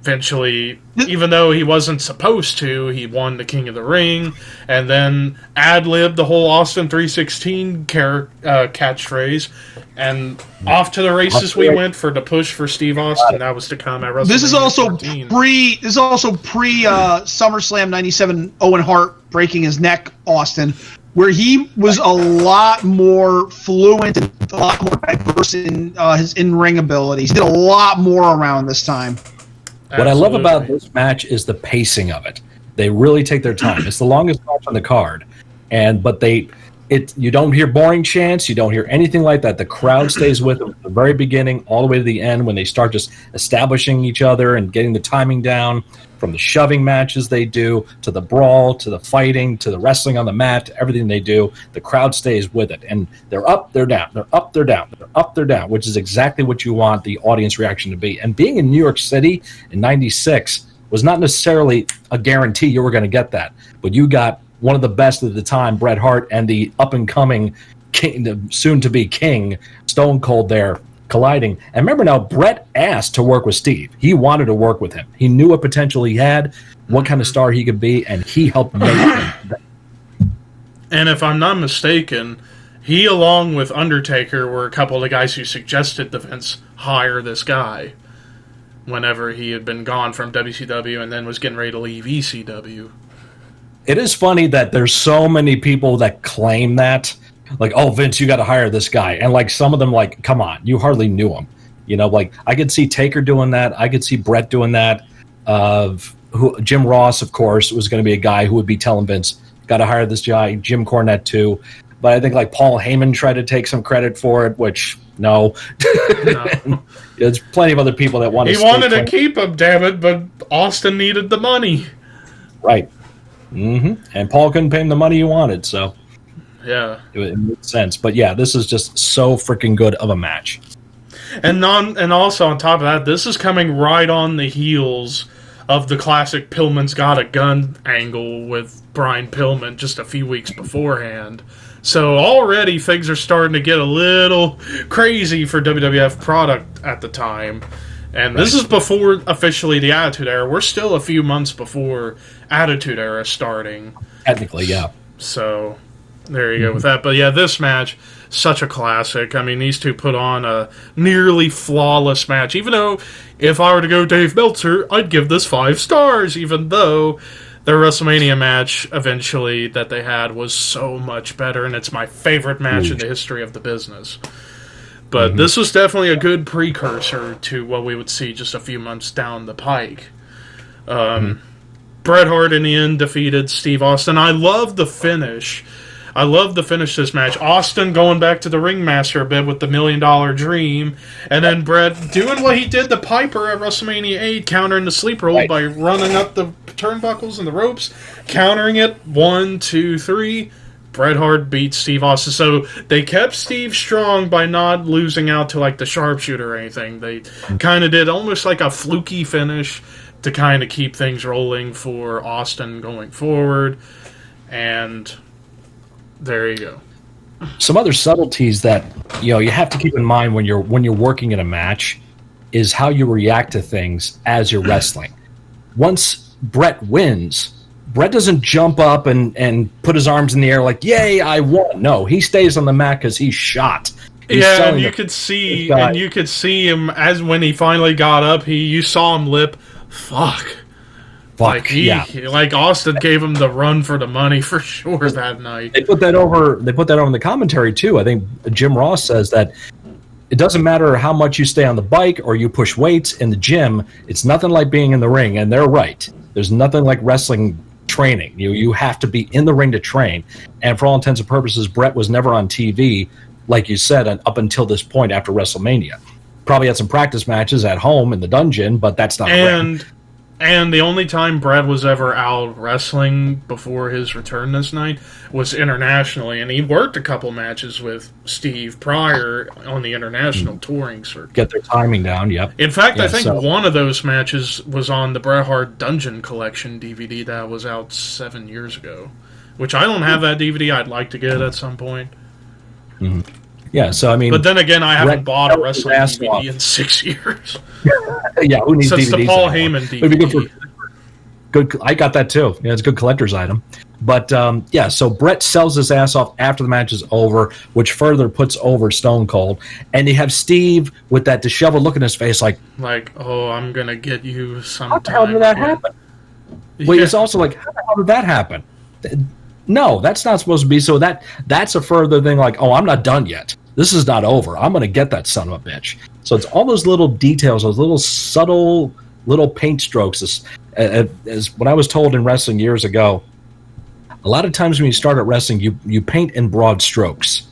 Eventually, even though he wasn't supposed to, he won the King of the Ring, and then ad-libbed the whole Austin 316 catchphrase, and off to the races we went for the push for Steve Austin. That was to come at WrestleMania. This is also 14. pre SummerSlam '97 Owen Hart breaking his neck, Austin, where he was a lot more fluent and a lot more diverse in his in-ring abilities. He did a lot more around this time. What I love about this match is the pacing of it. They really take their time. It's the longest match on the card, but you don't hear boring chants, you don't hear anything like that. The crowd stays with them from the very beginning all the way to the end when they start just establishing each other and getting the timing down. From the shoving matches they do, to the brawl, to the fighting, to the wrestling on the mat, to everything they do, the crowd stays with it. And they're up, they're down, they're up, they're down, they're up, they're down, which is exactly what you want the audience reaction to be. And being in New York City in '96 was not necessarily a guarantee you were going to get that. But you got one of the best at the time, Bret Hart, and the up-and-coming king, the soon-to-be king, Stone Cold there, colliding. And remember now, Bret asked to work with Steve. He wanted to work with him. He knew what potential he had, what kind of star he could be, and he helped make him. And if I'm not mistaken, he, along with Undertaker, were a couple of the guys who suggested the Vince hire this guy whenever he had been gone from WCW and then was getting ready to leave ECW. It is funny that there's so many people that claim that. Like, oh, Vince, you got to hire this guy. And, like, some of them, like, come on, you hardly knew him. You know, like, I could see Taker doing that. I could see Bret doing that. Jim Ross, of course, was going to be a guy who would be telling Vince, got to hire this guy. Jim Cornette, too. But I think, like, Paul Heyman tried to take some credit for it, which, no. There's plenty of other people that want to He wanted to keep him, damn it, but Austin needed the money. Right. And Paul couldn't pay him the money he wanted, so... Yeah. It makes sense. But yeah, this is just so freaking good of a match. And also on top of that, this is coming right on the heels of the classic Pillman's Got a Gun angle with Brian Pillman just a few weeks beforehand. So already things are starting to get a little crazy for WWF product at the time. And this is before officially the Attitude Era. We're still a few months before Attitude Era starting. Technically, yeah. So there you go with that. But yeah, this match, such a classic. I mean, these two put on a nearly flawless match. Even though, if I were to go Dave Meltzer, I'd give this 5 stars. Even though their WrestleMania match eventually that they had was so much better, and it's my favorite match in the history of the business. But this was definitely a good precursor to what we would see just a few months down the pike. Bret Hart in the end defeated Steve Austin. I love the finish. I love the finish of this match. Austin going back to the ringmaster a bit with the $1 Million Dream, and then Bret doing what he did to Piper at WrestleMania 8, countering the sleep roll by running up the turnbuckles and the ropes, countering it 1, 2, 3. Bret Hart beats Steve Austin. So they kept Steve strong by not losing out to like the sharpshooter or anything. They kind of did almost like a fluky finish to kind of keep things rolling for Austin going forward. And there you go. Some other subtleties that you have to keep in mind when you're working in a match is how you react to things as you're wrestling. Once Bret wins, Bret doesn't jump up and put his arms in the air like, "Yay, I won!" No, he stays on the mat because he's shot. And you could see him as when he finally got up. You saw him lip, "Fuck." Like Austin gave him the run for the money for sure that night. They put that over in the commentary too. I think Jim Ross says that it doesn't matter how much you stay on the bike or you push weights in the gym. It's nothing like being in the ring, and they're right. There's nothing like wrestling training. You have to be in the ring to train. And for all intents and purposes, Bret was never on TV, like you said, up until this point after WrestleMania. Probably had some practice matches at home in the dungeon, but that's not And the only time Bret was ever out wrestling before his return this night was internationally, and he worked a couple matches with Steve prior on the international touring circuit. Get their timing down, yep. In fact, I think one of those matches was on the Bret Hart Dungeon Collection DVD that was out 7 years ago, which I don't have that DVD. I'd like to get at some point. Mm-hmm. Yeah, so I mean... But then again, I haven't bought a wrestling DVD in 6 years. Yeah, who needs Since DVDs the Paul Heyman DVD. It'd be good. I got that too. Yeah, it's a good collector's item. But so Bret sells his ass off after the match is over, which further puts over Stone Cold. And you have Steve with that disheveled look in his face, like, "Oh, I'm gonna get you sometime." How the hell did that happen? Yeah. Well, it's also like, how the hell did that happen? No, that's not supposed to be. So that's a further thing. Like, oh, I'm not done yet. This is not over. I'm going to get that son of a bitch. So it's all those little details, those little subtle little paint strokes. As when I was told in wrestling years ago, a lot of times when you start at wrestling, you paint in broad strokes,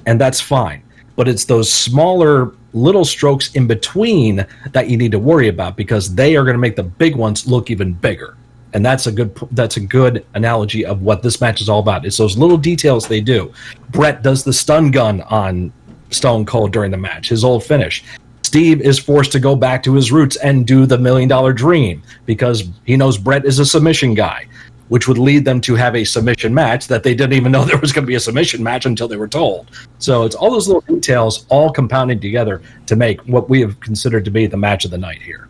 and that's fine. But it's those smaller little strokes in between that you need to worry about, because they are going to make the big ones look even bigger. And that's a good analogy of what this match is all about. It's those little details they do. Bret does the stun gun on Stone Cold during the match, his old finish. Steve is forced to go back to his roots and do the $1 Million Dream because he knows Bret is a submission guy, which would lead them to have a submission match that they didn't even know there was going to be a submission match until they were told. So it's all those little details all compounding together to make what we have considered to be the match of the night here.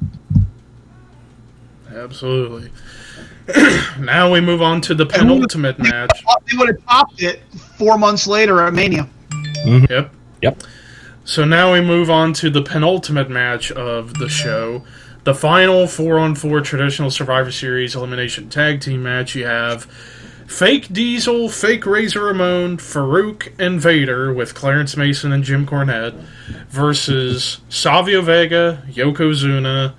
Absolutely. Now we move on to the penultimate match. They would have topped it 4 months later at Mania. Mm-hmm. Yep. So now we move on to the penultimate match of the show. The final 4-on-4 traditional Survivor Series elimination tag team match. You have Fake Diesel, Fake Razor Ramon, Farouk, and Vader with Clarence Mason and Jim Cornette versus Savio Vega, Yokozuna,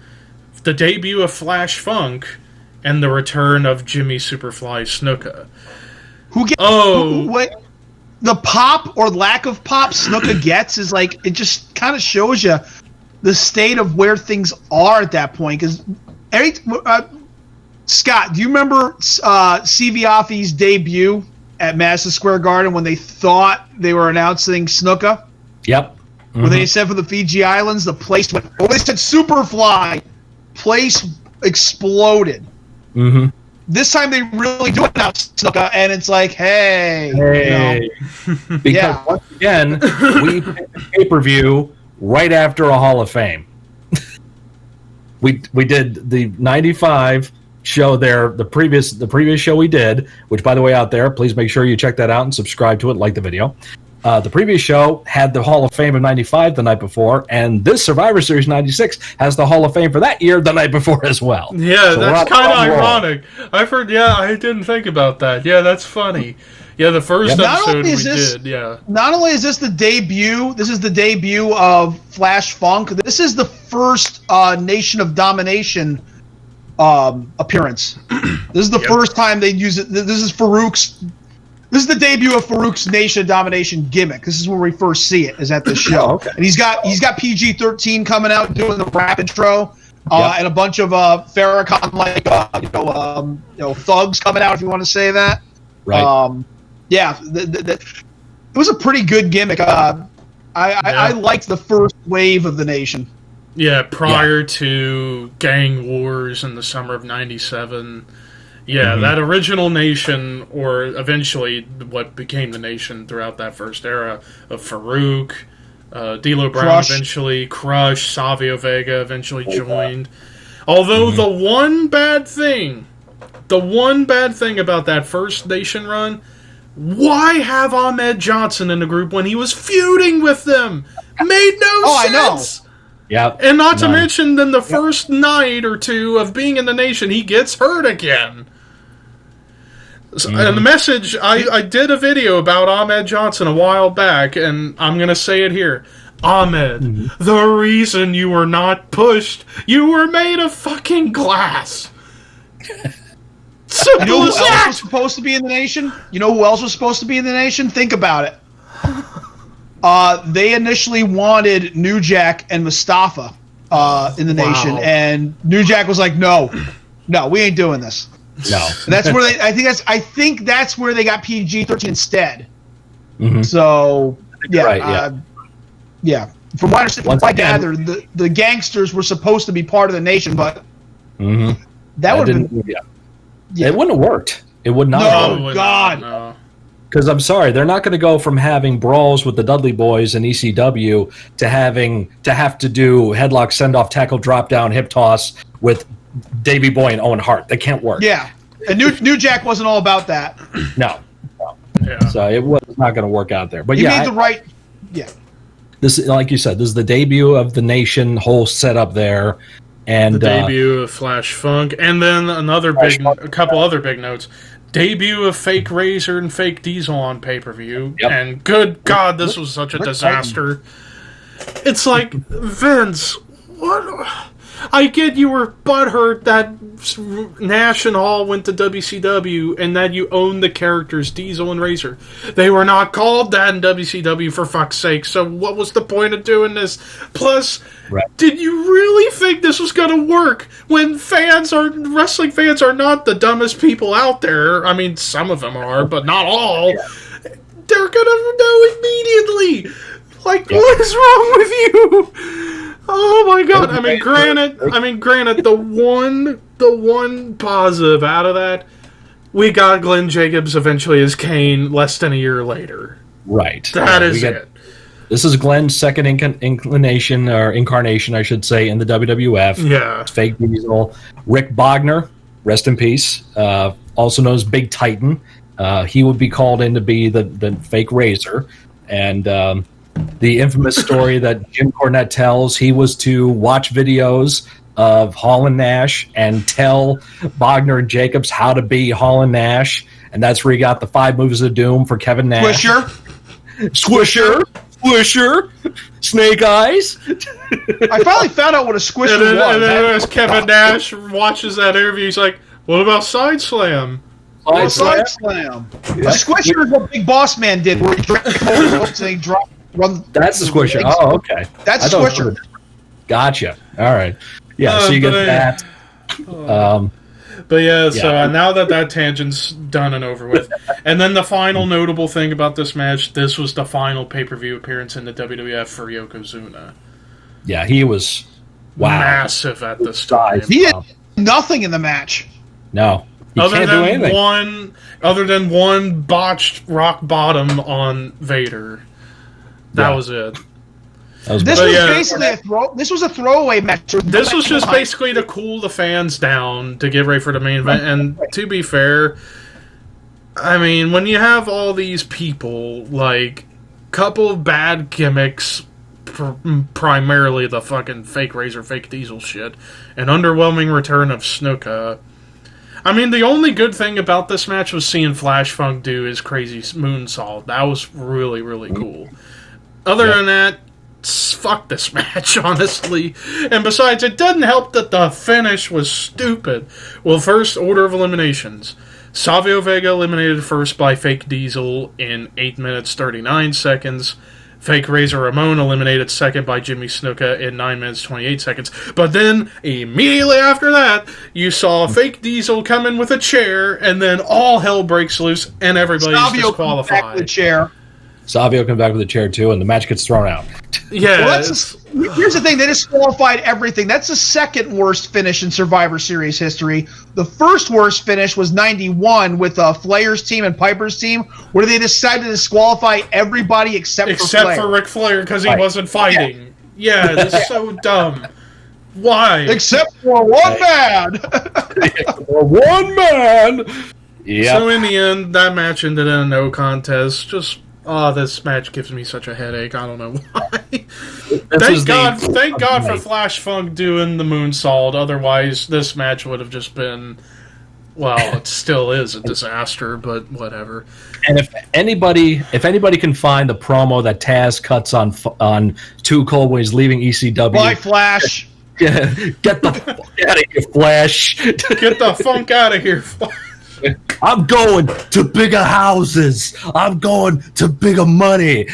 the debut of Flash Funk, and the return of Jimmy Superfly Snuka. The pop or lack of pop Snuka gets is like, it just kind of shows you the state of where things are at that point. Because Scott, do you remember Siviafi's debut at Madison Square Garden when they thought they were announcing Snuka. Yep. When they said for the Fiji Islands, the place went. Oh, they said Superfly. Place exploded. This time they really do announce Snuka, and it's like, hey. Because once again, we picked a pay-per-view right after a Hall of Fame. we did the 95 show there, the previous show we did, which, by the way, out there, please make sure you check that out and subscribe to it, like the video. The previous show had the Hall of Fame of 95 the night before, and this Survivor Series 96 has the Hall of Fame for that year the night before as well. Yeah, so that's kind of ironic. I've heard, I didn't think about that. Yeah, that's funny. Yeah, the first episode we did, yeah. Not only is this the debut of Flash Funk, this is the first Nation of Domination appearance. This is the first time they use it. This is the debut of Farouk's Nation of Domination gimmick. This is where we first see it, is at this show. And he's got PG-13 coming out doing the rap intro, and a bunch of Farrakhan thugs coming out, if you want to say that. Right. It was a pretty good gimmick. I liked the first wave of the Nation. Yeah, prior to Gang Wars in the summer of '97. Yeah, that original Nation, or eventually what became the Nation throughout that first era of Farouk, D'Lo Brown Crush. Eventually, Crush, Savio Vega eventually joined. Although the one bad thing about that first Nation run, why have Ahmed Johnson in the group when he was feuding with them? Made no sense. I know. Yeah, and not to mention, then the first night or two of being in the Nation, he gets hurt again. And the message, I did a video about Ahmed Johnson a while back, and I'm going to say it here. Ahmed, the reason you were not pushed, you were made of fucking glass. Simple You know who as else that. was supposed to be in the Nation? You know who else was supposed to be in the Nation? Think about it. They initially wanted New Jack and Mustafa in the Nation, and New Jack was like, "No, we ain't doing this." No, and that's where I think that's where they got PG-13 instead. So yeah. From what I gather, the gangsters were supposed to be part of the Nation, but that would have been. It wouldn't have worked. It would not. No, God. No. Because I'm sorry, they're not going to go from having brawls with the Dudley Boys and ECW to have to do headlock, send off, tackle, drop down, hip toss with Davey Boy and Owen Hart. That can't work. Yeah, and New Jack wasn't all about that. No. Yeah. So it was not going to work out there. But he made the right. Yeah. This, like you said, this is the debut of the Nation, whole setup there, and the debut of Flash Funk, and then a couple other big notes. Debut of Fake Razor and Fake Diesel on pay-per-view, and good God, this was such a disaster. It's like, Vince, what? I get you were butthurt that Nash and Hall went to WCW and that you own the characters Diesel and Razor. They were not called that in WCW, for fuck's sake, so what was the point of doing this? Plus, did you really think this was going to work when wrestling fans are not the dumbest people out there? I mean, some of them are, but not all. Yeah. They're going to know immediately. Like, what is wrong with you? Oh my God! I mean, granted, the one positive out of that, we got Glenn Jacobs eventually as Kane less than a year later. Right. That is it. This is Glenn's second incarnation, I should say, in the WWF. Yeah. Fake Diesel. Rick Bogner, rest in peace, also known as Big Titan. He would be called in to be the fake Razor. And the infamous story that Jim Cornette tells, he was to watch videos of Hall and Nash and tell Bogner and Jacobs how to be Hall and Nash. And that's where he got the 5 moves of doom for Kevin Nash. Swisher. Snake Eyes. I finally found out what a squisher was. And then as Kevin Nash watches that interview, he's like, what about Side Slam? Side Slam. A squisher is what Big Boss Man did, where he dropped That's the squisher. Oh, okay. That's a squisher. Gotcha. All right. Yeah, so you get that. But yeah, so now that tangent's done and over with. And then the final notable thing about this match, this was the final pay-per-view appearance in the WWF for Yokozuna. Yeah, he was massive at this time. He did nothing in the match. No. Other than one botched rock bottom on Vader. That was it. This was a throwaway match. This was just basically to cool the fans down to get ready for the main event. And to be fair, I mean, when you have all these people, like, couple of bad gimmicks, primarily the fucking fake Razor, fake Diesel shit, an underwhelming return of Snuka. I mean, the only good thing about this match was seeing Flash Funk do his crazy moonsault. That was really, really cool. Other than that, fuck this match, honestly. And besides, it doesn't help that the finish was stupid. Well, first, order of eliminations. Savio Vega eliminated first by Fake Diesel in 8 minutes 39 seconds. Fake Razor Ramon eliminated second by Jimmy Snuka in 9 minutes 28 seconds. But then, immediately after that, you saw Fake Diesel come in with a chair, and then all hell breaks loose, and everybody's disqualified. Back with the chair. Savio comes back with a chair, too, and the match gets thrown out. Yeah. Well, here's the thing. They disqualified everything. That's the second worst finish in Survivor Series history. The first worst finish was 91 with Flair's team and Piper's team, where they decided to disqualify everybody except for Ric Flair, because he wasn't fighting. Yeah, this is so dumb. Why? Except for one man! For one man! Yeah. So in the end, that match ended in a no contest. Just... this match gives me such a headache. I don't know why. Thank God for Flash Funk doing the moonsault. Otherwise, this match would have just been, well, it still is a disaster, but whatever. And if anybody can find the promo that Taz cuts on Too Cold when he's leaving ECW, bye Flash. Get the fuck out of here, Flash. Get the funk out of here, Flash. I'm going to bigger houses. I'm going to bigger money.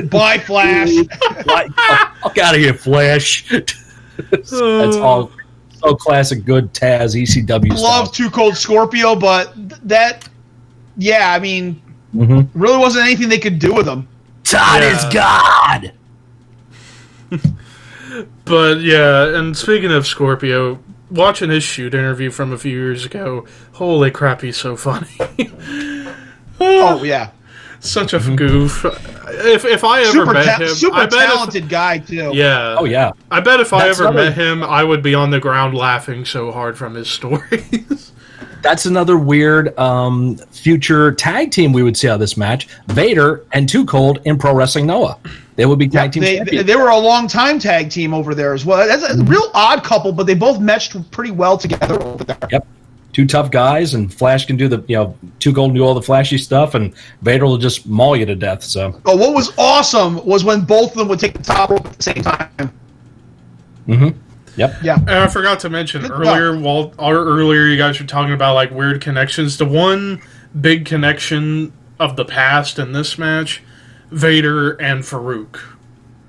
Bye, Flash. Fuck out of here, Flash. That's all so classic good Taz ECW stuff. Love Too Cold Scorpio, but I mean, really wasn't anything they could do with him. Todd is God. But yeah, and speaking of Scorpio, watching his shoot interview from a few years ago, holy crap, he's so funny. Oh, yeah. Such a goof. If I ever met him... Super talented guy, too. Yeah. Oh, yeah. I bet if I ever met him, I would be on the ground laughing so hard from his stories. That's another weird future tag team we would see out of this match. Vader and Too Cold in Pro Wrestling Noah. They would be tag team champions. They were a long-time tag team over there as well. That's a real odd couple, but they both meshed pretty well together over there. Yep. Two tough guys, and Flash can do Too Cold can do all the flashy stuff, and Vader will just maul you to death. So. Oh, what was awesome was when both of them would take the top rope at the same time. Mm-hmm. Yep. Yeah. And I forgot to mention earlier, Walt, earlier you guys were talking about like weird connections. The one big connection of the past in this match, Vader and Farouk,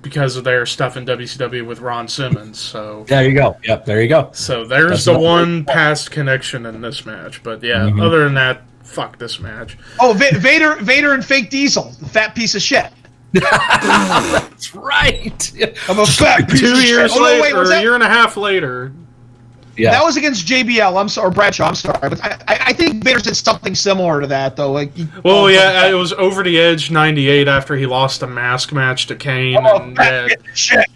because of their stuff in WCW with Ron Simmons. So there you go. Yep, there you go. So there's the one past connection in this match. But yeah, other than that, fuck this match. Oh, Vader and Fake Diesel, the fat piece of shit. That's right. I'm a fat piece 2 of years shit. later, or a year and a half later. Yeah. That was against JBL. I'm sorry, or Bradshaw. I'm sorry, but I think Vader did something similar to that, though. Like, it was Over the Edge '98 after he lost a mask match to Kane. Shit.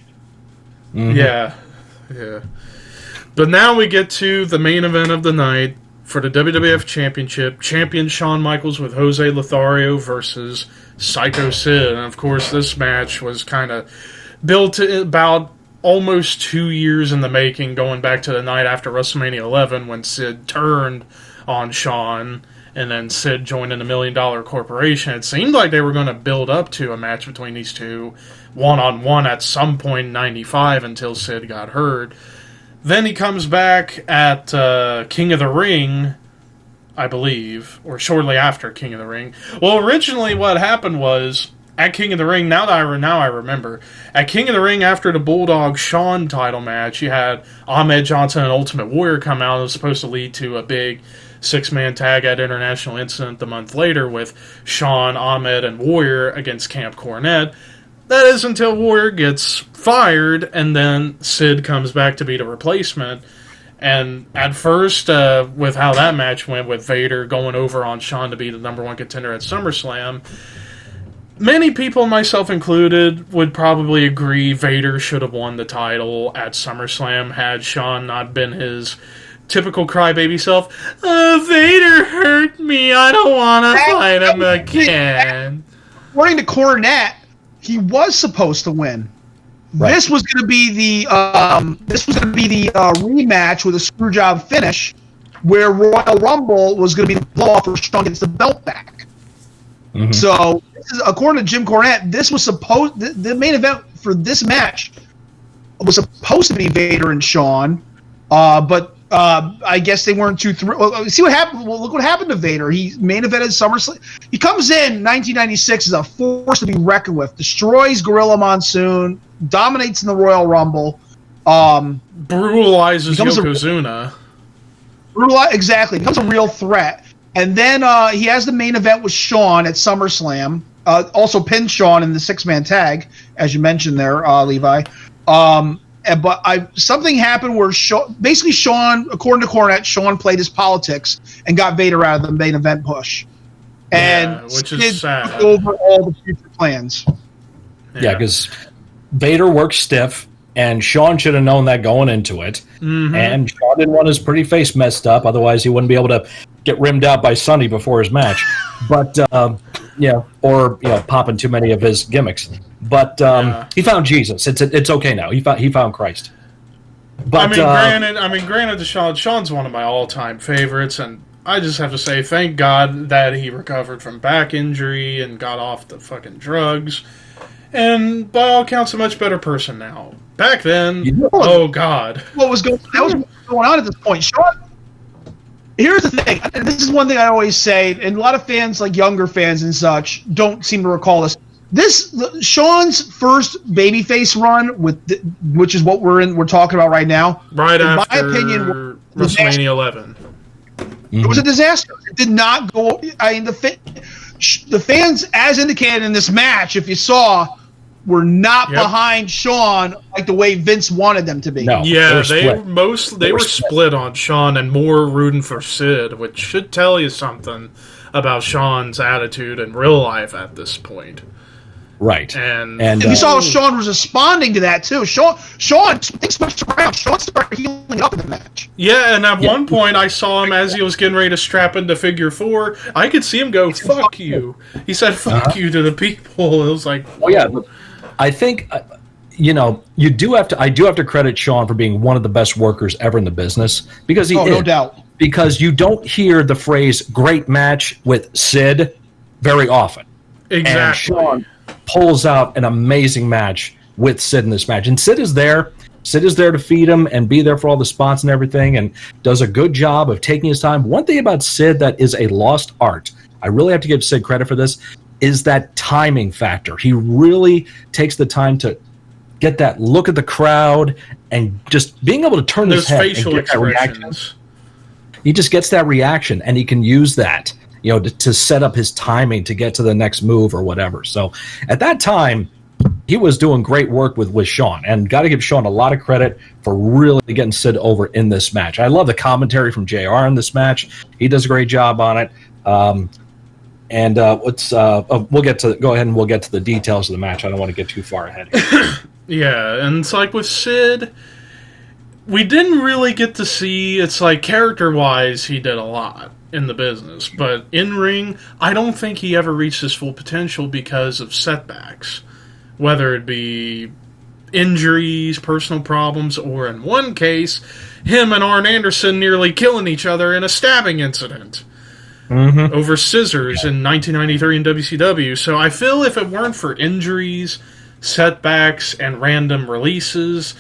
Yeah. But now we get to the main event of the night for the WWF Championship. Champion Shawn Michaels with Jose Lothario versus Psycho Sid. And of course, this match was kind of built about almost 2 years in the making, going back to the night after WrestleMania 11 when Sid turned on Shawn, and then Sid joined in the $1 Million Corporation. It seemed like they were going to build up to a match between these two, one-on-one at some point in '95 until Sid got hurt. Then he comes back at King of the Ring, I believe, or shortly after King of the Ring. Well, originally what happened was at King of the Ring, now I remember, at King of the Ring after the Bulldog Shawn title match, you had Ahmed Johnson and Ultimate Warrior come out. It was supposed to lead to a big 6-man tag at International Incident the month later with Shawn, Ahmed, and Warrior against Camp Cornette. That is until Warrior gets fired, and then Sid comes back to be the replacement. And at first, with how that match went, with Vader going over on Shawn to be the number 1 contender at SummerSlam, many people, myself included, would probably agree Vader should have won the title at SummerSlam had Shawn not been his typical crybaby self. Vader hurt me. I don't want to fight him again. According to Cornette, he was supposed to win. Right. This was going to be the rematch with a screwjob finish, where Royal Rumble was going to be the blow-off where Shawn gets the belt back. Mm-hmm. So, according to Jim Cornette, this was the main event for this match was supposed to be Vader and Shawn, but I guess they weren't too thrilled. Well, see what happened. Well, look what happened to Vader. He main evented SummerSlam. He comes in 1996 as a force to be reckoned with. Destroys Gorilla Monsoon. Dominates in the Royal Rumble. Brutalizes Yokozuna. Exactly. Becomes a real threat. And then he has the main event with Shawn at SummerSlam. Also pinned Shawn in the 6-man tag, as you mentioned there, Levi. But something happened where Shawn, according to Cornette, Shawn played his politics and got Vader out of the main event push. And which is sad. Over all the future plans. Yeah, because Vader worked stiff, and Shawn should have known that going into it. Mm-hmm. And Shawn didn't want his pretty face messed up, otherwise he wouldn't be able to get rimmed out by Sonny before his match. But or popping too many of his gimmicks. But he found Jesus. It's okay now. He found Christ. But granted to Shawn. Shawn's one of my all-time favorites, and I just have to say, thank God that he recovered from back injury and got off the fucking drugs. And by all accounts, a much better person now. Back then, oh God, what was going on at this point? Shawn. Here's the thing, and this is one thing I always say, and a lot of fans, like younger fans and such, don't seem to recall this. Shawn's first babyface run, which is what we're talking about right now. Right after my opinion, WrestleMania 11. It was a disaster. It did not go. I mean, the fans, as indicated in this match, if you saw, were not behind Shawn like the way Vince wanted them to be. No, they were split on Shawn and more rooting for Sid, which should tell you something about Shawn's attitude in real life at this point. Right. And you saw how Shawn was responding to that, too. Shawn things switched around. Shawn started healing up in the match. Yeah, and at one point I saw him as he was getting ready to strap into figure 4. I could see him go, fuck you. He said, fuck you to the people. It was like, oh, yeah. I think, I do have to credit Shawn for being one of the best workers ever in the business. Because no doubt. Because you don't hear the phrase great match with Sid very often. Exactly. And Shawn pulls out an amazing match with Sid in this match. And Sid is there. Sid is there to feed him and be there for all the spots and everything, and does a good job of taking his time. One thing about Sid that is a lost art, I really have to give Sid credit for this, is that timing factor. He really takes the time to get that look at the crowd and just being able to turn his head and get that reaction. He just gets that reaction, and he can use that, to set up his timing to get to the next move or whatever. So at that time, he was doing great work with Shawn, and got to give Shawn a lot of credit for really getting Sid over in this match. I love the commentary from JR in this match. He does a great job on it. And we'll get to the details of the match. I don't want to get too far ahead here. Yeah, and it's like with Sid, we didn't really get to see, it's like character-wise, he did a lot in the business, but in-ring, I don't think he ever reached his full potential because of setbacks. Whether it be injuries, personal problems, or in one case, him and Arn Anderson nearly killing each other in a stabbing incident. Mm-hmm. Over scissors in 1993 in WCW. So I feel if it weren't for injuries, setbacks, and random releases,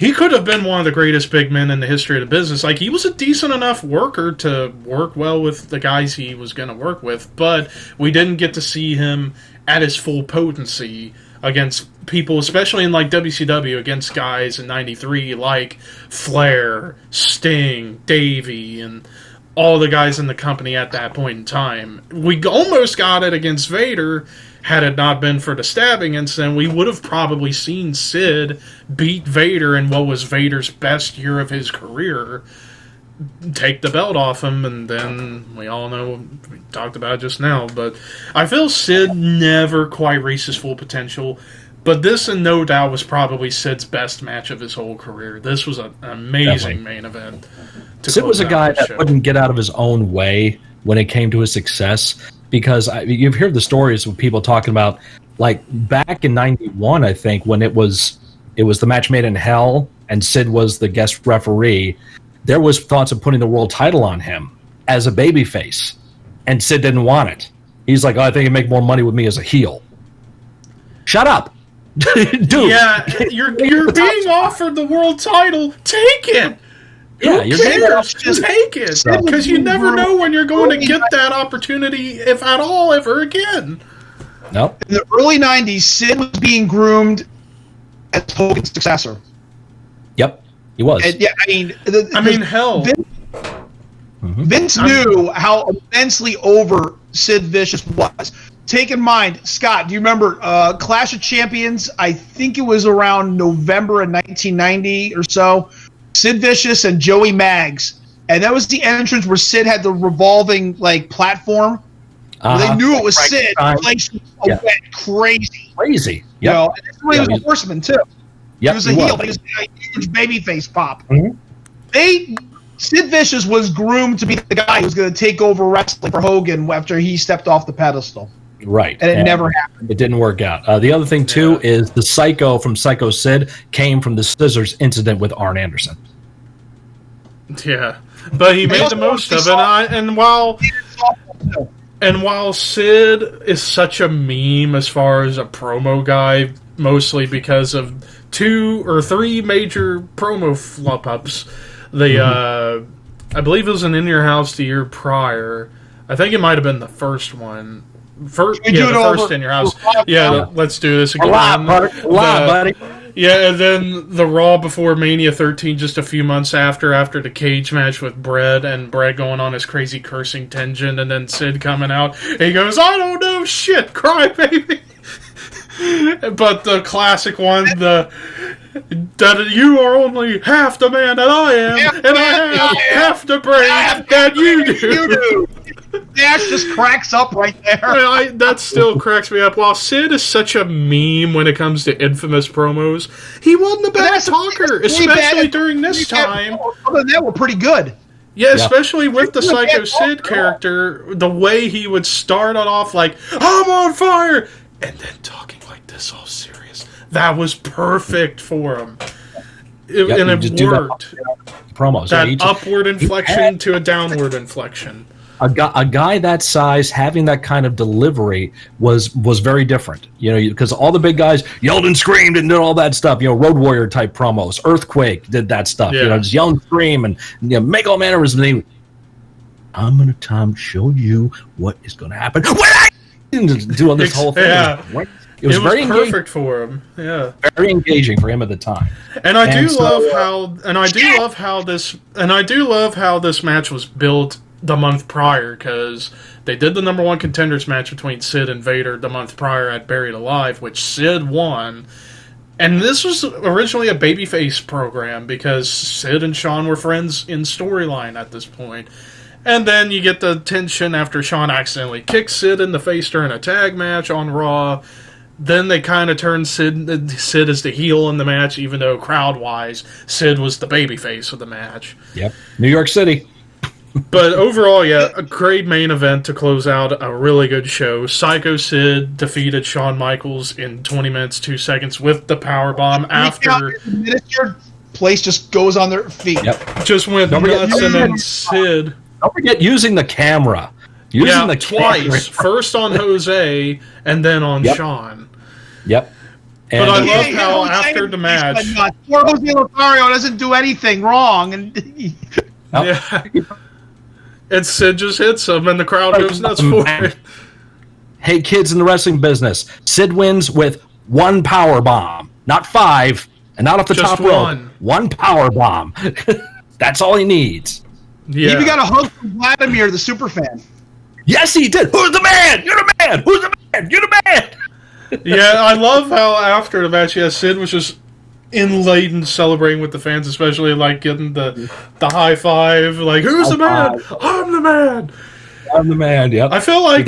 he could have been one of the greatest big men in the history of the business. Like, he was a decent enough worker to work well with the guys he was going to work with, but we didn't get to see him at his full potency against people, especially in like WCW, against guys in '93 like Flair, Sting, Davey, and all the guys in the company at that point in time. We almost got it against Vader. Had it not been for the stabbing incident, we would have probably seen Sid beat Vader in what was Vader's best year of his career, take the belt off him, and then we all know, we talked about it just now, but I feel Sid never quite reached his full potential, but this, in no doubt, was probably Sid's best match of his whole career. This was an amazing main event. Sid was a guy that wouldn't get out of his own way when it came to his success, because you've heard the stories of people talking about, like, back in '91, I think, when it was the match made in Hell, and Sid was the guest referee. There was thoughts of putting the world title on him as a babyface, and Sid didn't want it. He's like, "Oh, I think you'd make more money with me as a heel." Shut up, dude. Yeah, you're being offered the world title. Take it. Yeah, you're cares? Just take it, because you never know when you're going to get that opportunity, if at all, ever again. No. In the early '90s, Sid was being groomed as Hogan's successor. Yep, he was. And, yeah, I mean, hell. Vince knew how immensely over Sid Vicious was. Take in mind, Scott, do you remember Clash of Champions? I think it was around November of 1990 or so. Sid Vicious and Joey Maggs. And that was the entrance where Sid had the revolving platform. They knew it was Sid. The place went crazy. Crazy. Yep. You know, and that's when he was a horseman, too. Yep, he was a heel, but he was a huge babyface pop. Sid Vicious was groomed to be the guy who was going to take over wrestling for Hogan after he stepped off the pedestal. Right. And it never happened. It didn't work out. The other thing, too, is the Psycho from Psycho Sid came from the scissors incident with Arn Anderson. Yeah. But he made the most of it. And while Sid is such a meme as far as a promo guy, mostly because of 2 or 3 major promo flop-ups, I believe it was an In Your House the year prior. I think it might have been the first one. First In Your House. Yeah, let's do this again. Buddy. Yeah, and then the Raw before Mania 13, just a few months after the cage match with Bret, and Bret going on his crazy cursing tangent, and then Sid coming out. He goes, "I don't know shit, cry baby." But the classic one, that you are only half the man that I am, and I have half the brain that you do. Dash just cracks up right there. That still cracks me up. While Sid is such a meme when it comes to infamous promos, he wasn't a bad talker, especially during this time. Other than that, we're pretty good. Yeah, especially with the Psycho Sid character, the way he would start it off like, "I'm on fire," and then talking like this all serious. That was perfect for him. And it worked. Promos. That upward inflection to a downward inflection. A guy that size having that kind of delivery was very different, because all the big guys yelled and screamed and did all that stuff. Road Warrior type promos. Earthquake did that stuff. Just yell and scream and make all mannerisms. I'm gonna show you what is gonna happen. Do all this whole thing. Yeah. It was very perfect engaging for him. Yeah, very engaging for him at the time. And I do love how this match was built the month prior, because they did the number 1 contenders match between Sid and Vader the month prior at Buried Alive, which Sid won. And this was originally a babyface program because Sid and Shawn were friends in storyline at this point. And then you get the tension after Shawn accidentally kicks Sid in the face during a tag match on Raw. Then they kind of turned Sid as the heel in the match, even though crowd-wise, Sid was the babyface of the match. Yep. New York City. But overall, yeah, a great main event to close out a really good show. Psycho Sid defeated Shawn Michaels in 20 minutes, 2 seconds with the powerbomb after... Your place just goes on their feet. Yep. Just went nuts, and then Sid... Don't forget using the camera. Twice. First on Jose, and then on Shawn. Yep. But I love Yeah, how yeah, after the match, poor Jose Lothario doesn't do anything wrong, and yeah, and Sid just hits him, and the crowd goes nuts for it. Hey, kids in the wrestling business, Sid wins with one power bomb, not 5, and not off the Just top rope. one. One power bomb. That's all he needs. Yeah. even got a hug from Vladimir, the super fan. Yes, he did. Who's the man? You're the man. Who's the man? You're the man. Yeah, I love how after the match, Sid was just elated celebrating with the fans, especially like getting the high five, like who's the man? I'm the man. I'm the man. Yep. I feel like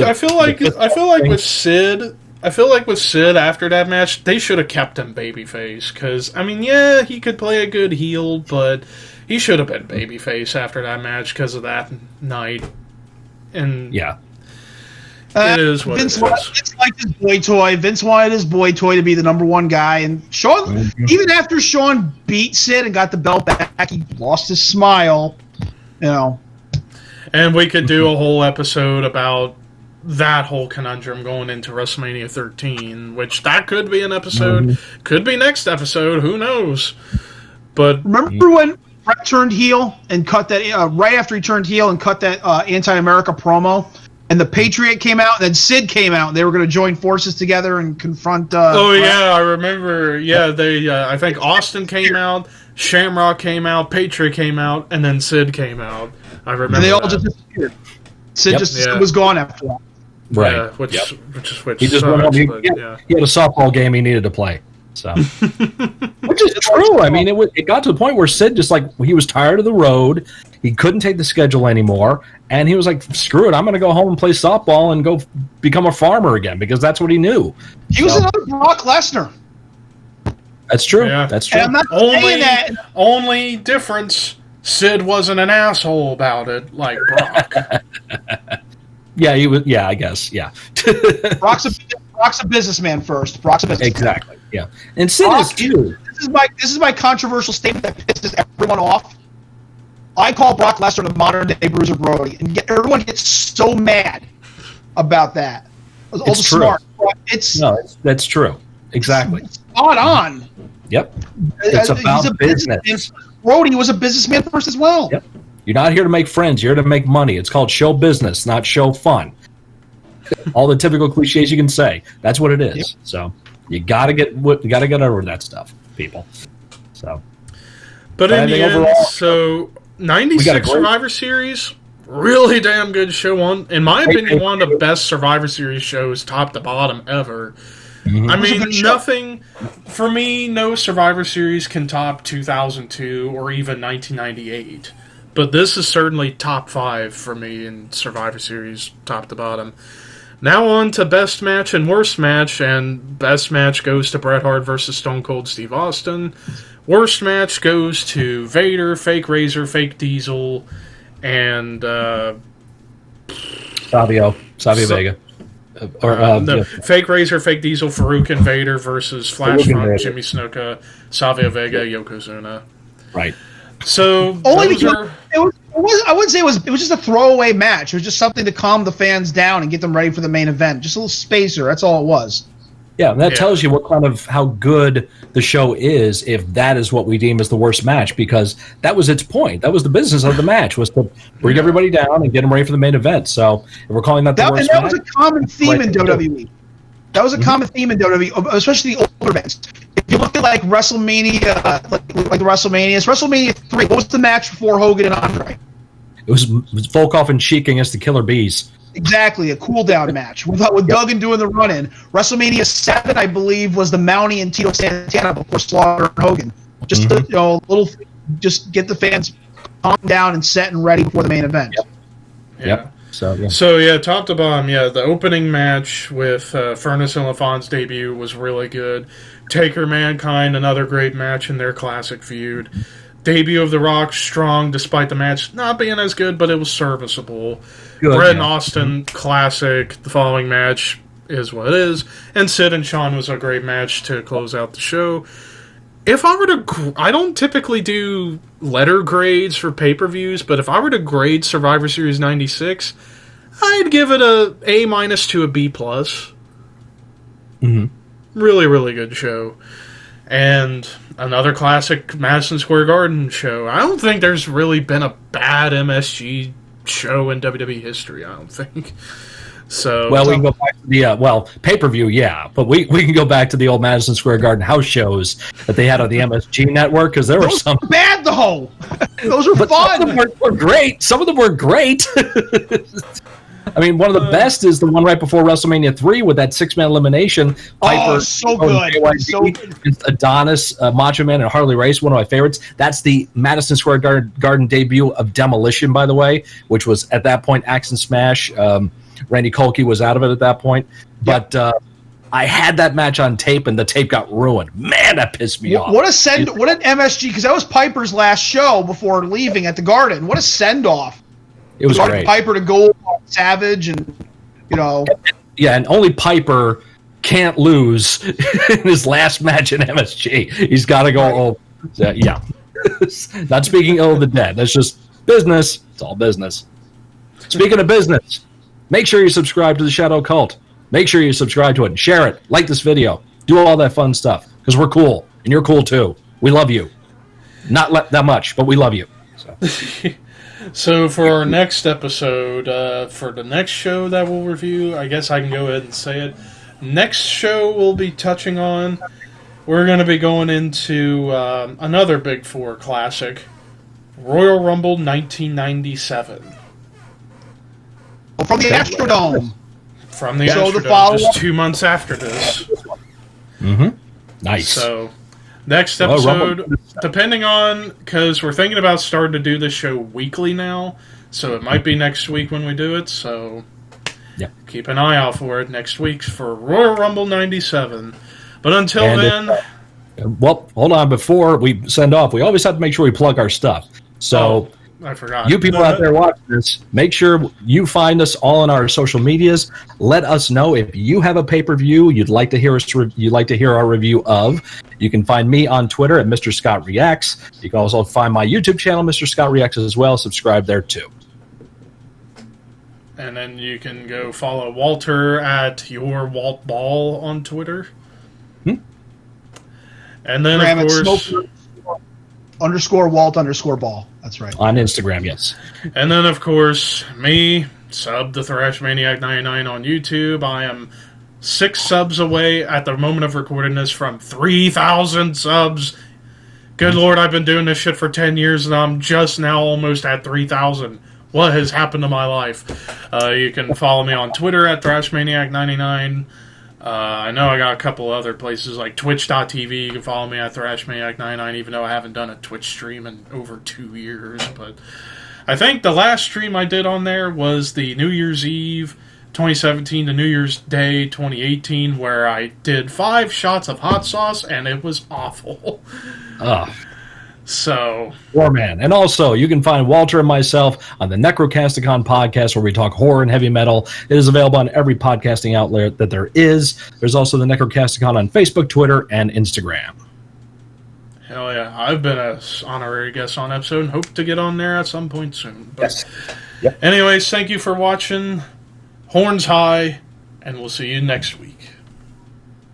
with Sid, after that match, they should have kept him babyface because I mean, yeah, he could play a good heel, but he should have been babyface after that match because of that night. And Yeah. it is what Vince it is. Vince liked his boy toy. Vince wanted his boy toy to be the number one guy. And Shawn, even after Shawn beat Sid and got the belt back, he lost his smile. You know. And we could do a whole episode about that whole conundrum going into WrestleMania 13, which that could be an episode, could be next episode, who knows? But Remember when Bret turned heel and cut that right after he turned heel and cut that anti-America promo, and the Patriot came out, and then Sid came out, and they were going to join forces together and confront. Bret. yeah, I remember. Yeah, they. I think Austin came out, Shamrock came out, Patriot came out, and then Sid came out. I remember. And they all that. just disappeared. Sid Yeah. was gone after that. Right. Yeah, which He just went home. sucks, He but, yeah. had a softball game he needed to play. So, which is true. I mean, it got to the point where Sid just like he was tired of the road. He couldn't take the schedule anymore, and he was like, "Screw it! I'm going to go home and play softball and go become a farmer again because that's what he knew." He was another Brock Lesnar. That's true. Yeah. That's true. And I'm not saying that. Only difference, Sid wasn't an asshole about it like Brock. Yeah, he was. Yeah, I guess. Yeah. Brock's a businessman first. Brock's a businessman. Exactly. Yeah, and Sid is too. This is my controversial statement that pisses everyone off. I call Brock Lesnar the modern day Bruiser Brody, and everyone gets so mad about that. All It's the true. smart. That's true. Exactly. Spot on. Yep. It's about He's a business. businessman. Brody was a businessman first as well. Yep. You're not here to make friends. You're here to make money. It's called show business, not show fun. All the typical cliches you can say. That's what it is. Yep. So you gotta get over that stuff, people. So, But in the end, overall, so we got a 96 great- Survivor Series, really damn good show. In my opinion, one of the best Survivor Series shows, top to bottom, ever. I mean, nothing, for me, no Survivor Series can top 2002 or even 1998. But this is certainly top 5 for me in Survivor Series, top to bottom. Now on to best match and worst match, and best match goes to Bret Hart versus Stone Cold Steve Austin. Worst match goes to Vader, Fake Razor, Fake Diesel, and Savio Vega. Fake Razor, Fake Diesel, Farouk and Vader versus Flash Farouk and Front, Vader. Jimmy Snuka, Savio Vega, Yokozuna. Right. So Only those because are, I wouldn't say it was just a throwaway match. It was just something to calm the fans down and get them ready for the main event. Just a little spacer. That's all it was. Yeah, and that Yeah. tells you what kind of how good the show is if that is what we deem as the worst match, because that was its point. That was the business of the match, was to bring everybody down and get them ready for the main event. So if we're calling that the And worst that match, was a common theme right in to do. WWE. That was a common theme in WWE, especially the older events. If you look at like WrestleMania, like the WrestleMania 3, what was the match before Hogan and Andre? it was Volkov and Sheik against the Killer Bees. Exactly, a cool-down match with Duggan doing the run-in. WrestleMania 7, I believe, was the Mountie and Tito Santana before Slaughter and Hogan. Just just get the fans calmed down and set and ready before the main event. Yep. So yeah. So yeah, top to bottom, the opening match with Furnace and LaFon's debut was really good. Taker Mankind, another great match in their classic feud. Debut of The Rock, strong despite the match not being as good, but it was serviceable. Good, Bret and yeah. Austin, classic. The following match is what it is. And Sid and Shawn was a great match to close out the show. If I were to, I don't typically do letter grades for pay-per-views, but if I were to grade Survivor Series 96, I'd give it a A- to a B+. Really, really good show. And another classic Madison Square Garden show. I don't think there's really been a bad MSG show in WWE history, I don't think. So, well, we can go back to the pay-per-view, yeah, but we can go back to the old Madison Square Garden house shows that they had on the MSG network, because there were some bad though. Those were fun. Some of them were great. Some of them were great. I mean, one of the best is the one right before WrestleMania 3 with that 6-man elimination. Piper, so good. So good. Adonis, Macho Man, and Harley Race, one of my favorites. That's the Madison Square Garden debut of Demolition, by the way, which was at that point Axe and Smash. Randy Kolke was out of it at that point. But I had that match on tape, and the tape got ruined. Man, that pissed me off. What an MSG, because that was Piper's last show before leaving at the Garden. What a send-off. It was great. Piper to go on Savage, and Yeah, and only Piper can't lose in his last match in MSG. He's got to go. Yeah. Not speaking ill of the dead. That's just business. It's all business. Speaking of business, make sure you subscribe to the Shadow Cult. Make sure you subscribe to it and share it. Like this video. Do all that fun stuff, because we're cool, and you're cool too. We love you. Not that much, but we love you. So for our next episode, for the next show that we'll review, I guess I can go ahead and say it. Next show we'll be touching on, we're going to be going into another Big Four classic, Royal Rumble 1997. From the Astrodome. From the Astrodome, just 2 months after this. Mm-hmm. Nice. So, next episode, depending on, because we're thinking about starting to do this show weekly now, so it might be next week when we do it, so keep an eye out for it next week for Royal Rumble 97. But until then... well, hold on, before we send off, we always have to make sure we plug our stuff. So... I forgot. You people out there watching this, make sure you find us all on our social medias. Let us know if you have a pay-per-view you'd like to hear our review of. You can find me on Twitter at Mr. Scott Reacts. You can also find my YouTube channel, Mr. Scott Reacts, as well. Subscribe there too. And then you can go follow Walter at your Walt Ball on Twitter. And then, of course... _Walt_Ball. That's right. On Instagram, yes. And then, of course, me, Sub the Thrash Maniac 99 on YouTube. I am 6 subs away at the moment of recording this from 3,000 subs. Good Lord, I've been doing this shit for 10 years, and I'm just now almost at 3,000. What has happened to my life? You can follow me on Twitter at ThrashManiac99. I know I got a couple other places like Twitch.tv. You can follow me at ThrashManiac99, even though I haven't done a Twitch stream in over 2 years. But I think the last stream I did on there was the New Year's Eve 2017 to New Year's Day 2018, where I did 5 shots of hot sauce, and it was awful. So, poor man. And also, you can find Walter and myself on the Necrocasticon podcast, where we talk horror and heavy metal. It is available on every podcasting outlet that there is. There's also the Necrocasticon on Facebook, Twitter, and Instagram. Hell yeah. I've been an honorary guest on episode and hope to get on there at some point soon. But yes. Yep. Anyways, thank you for watching. Horns high, and we'll see you next week.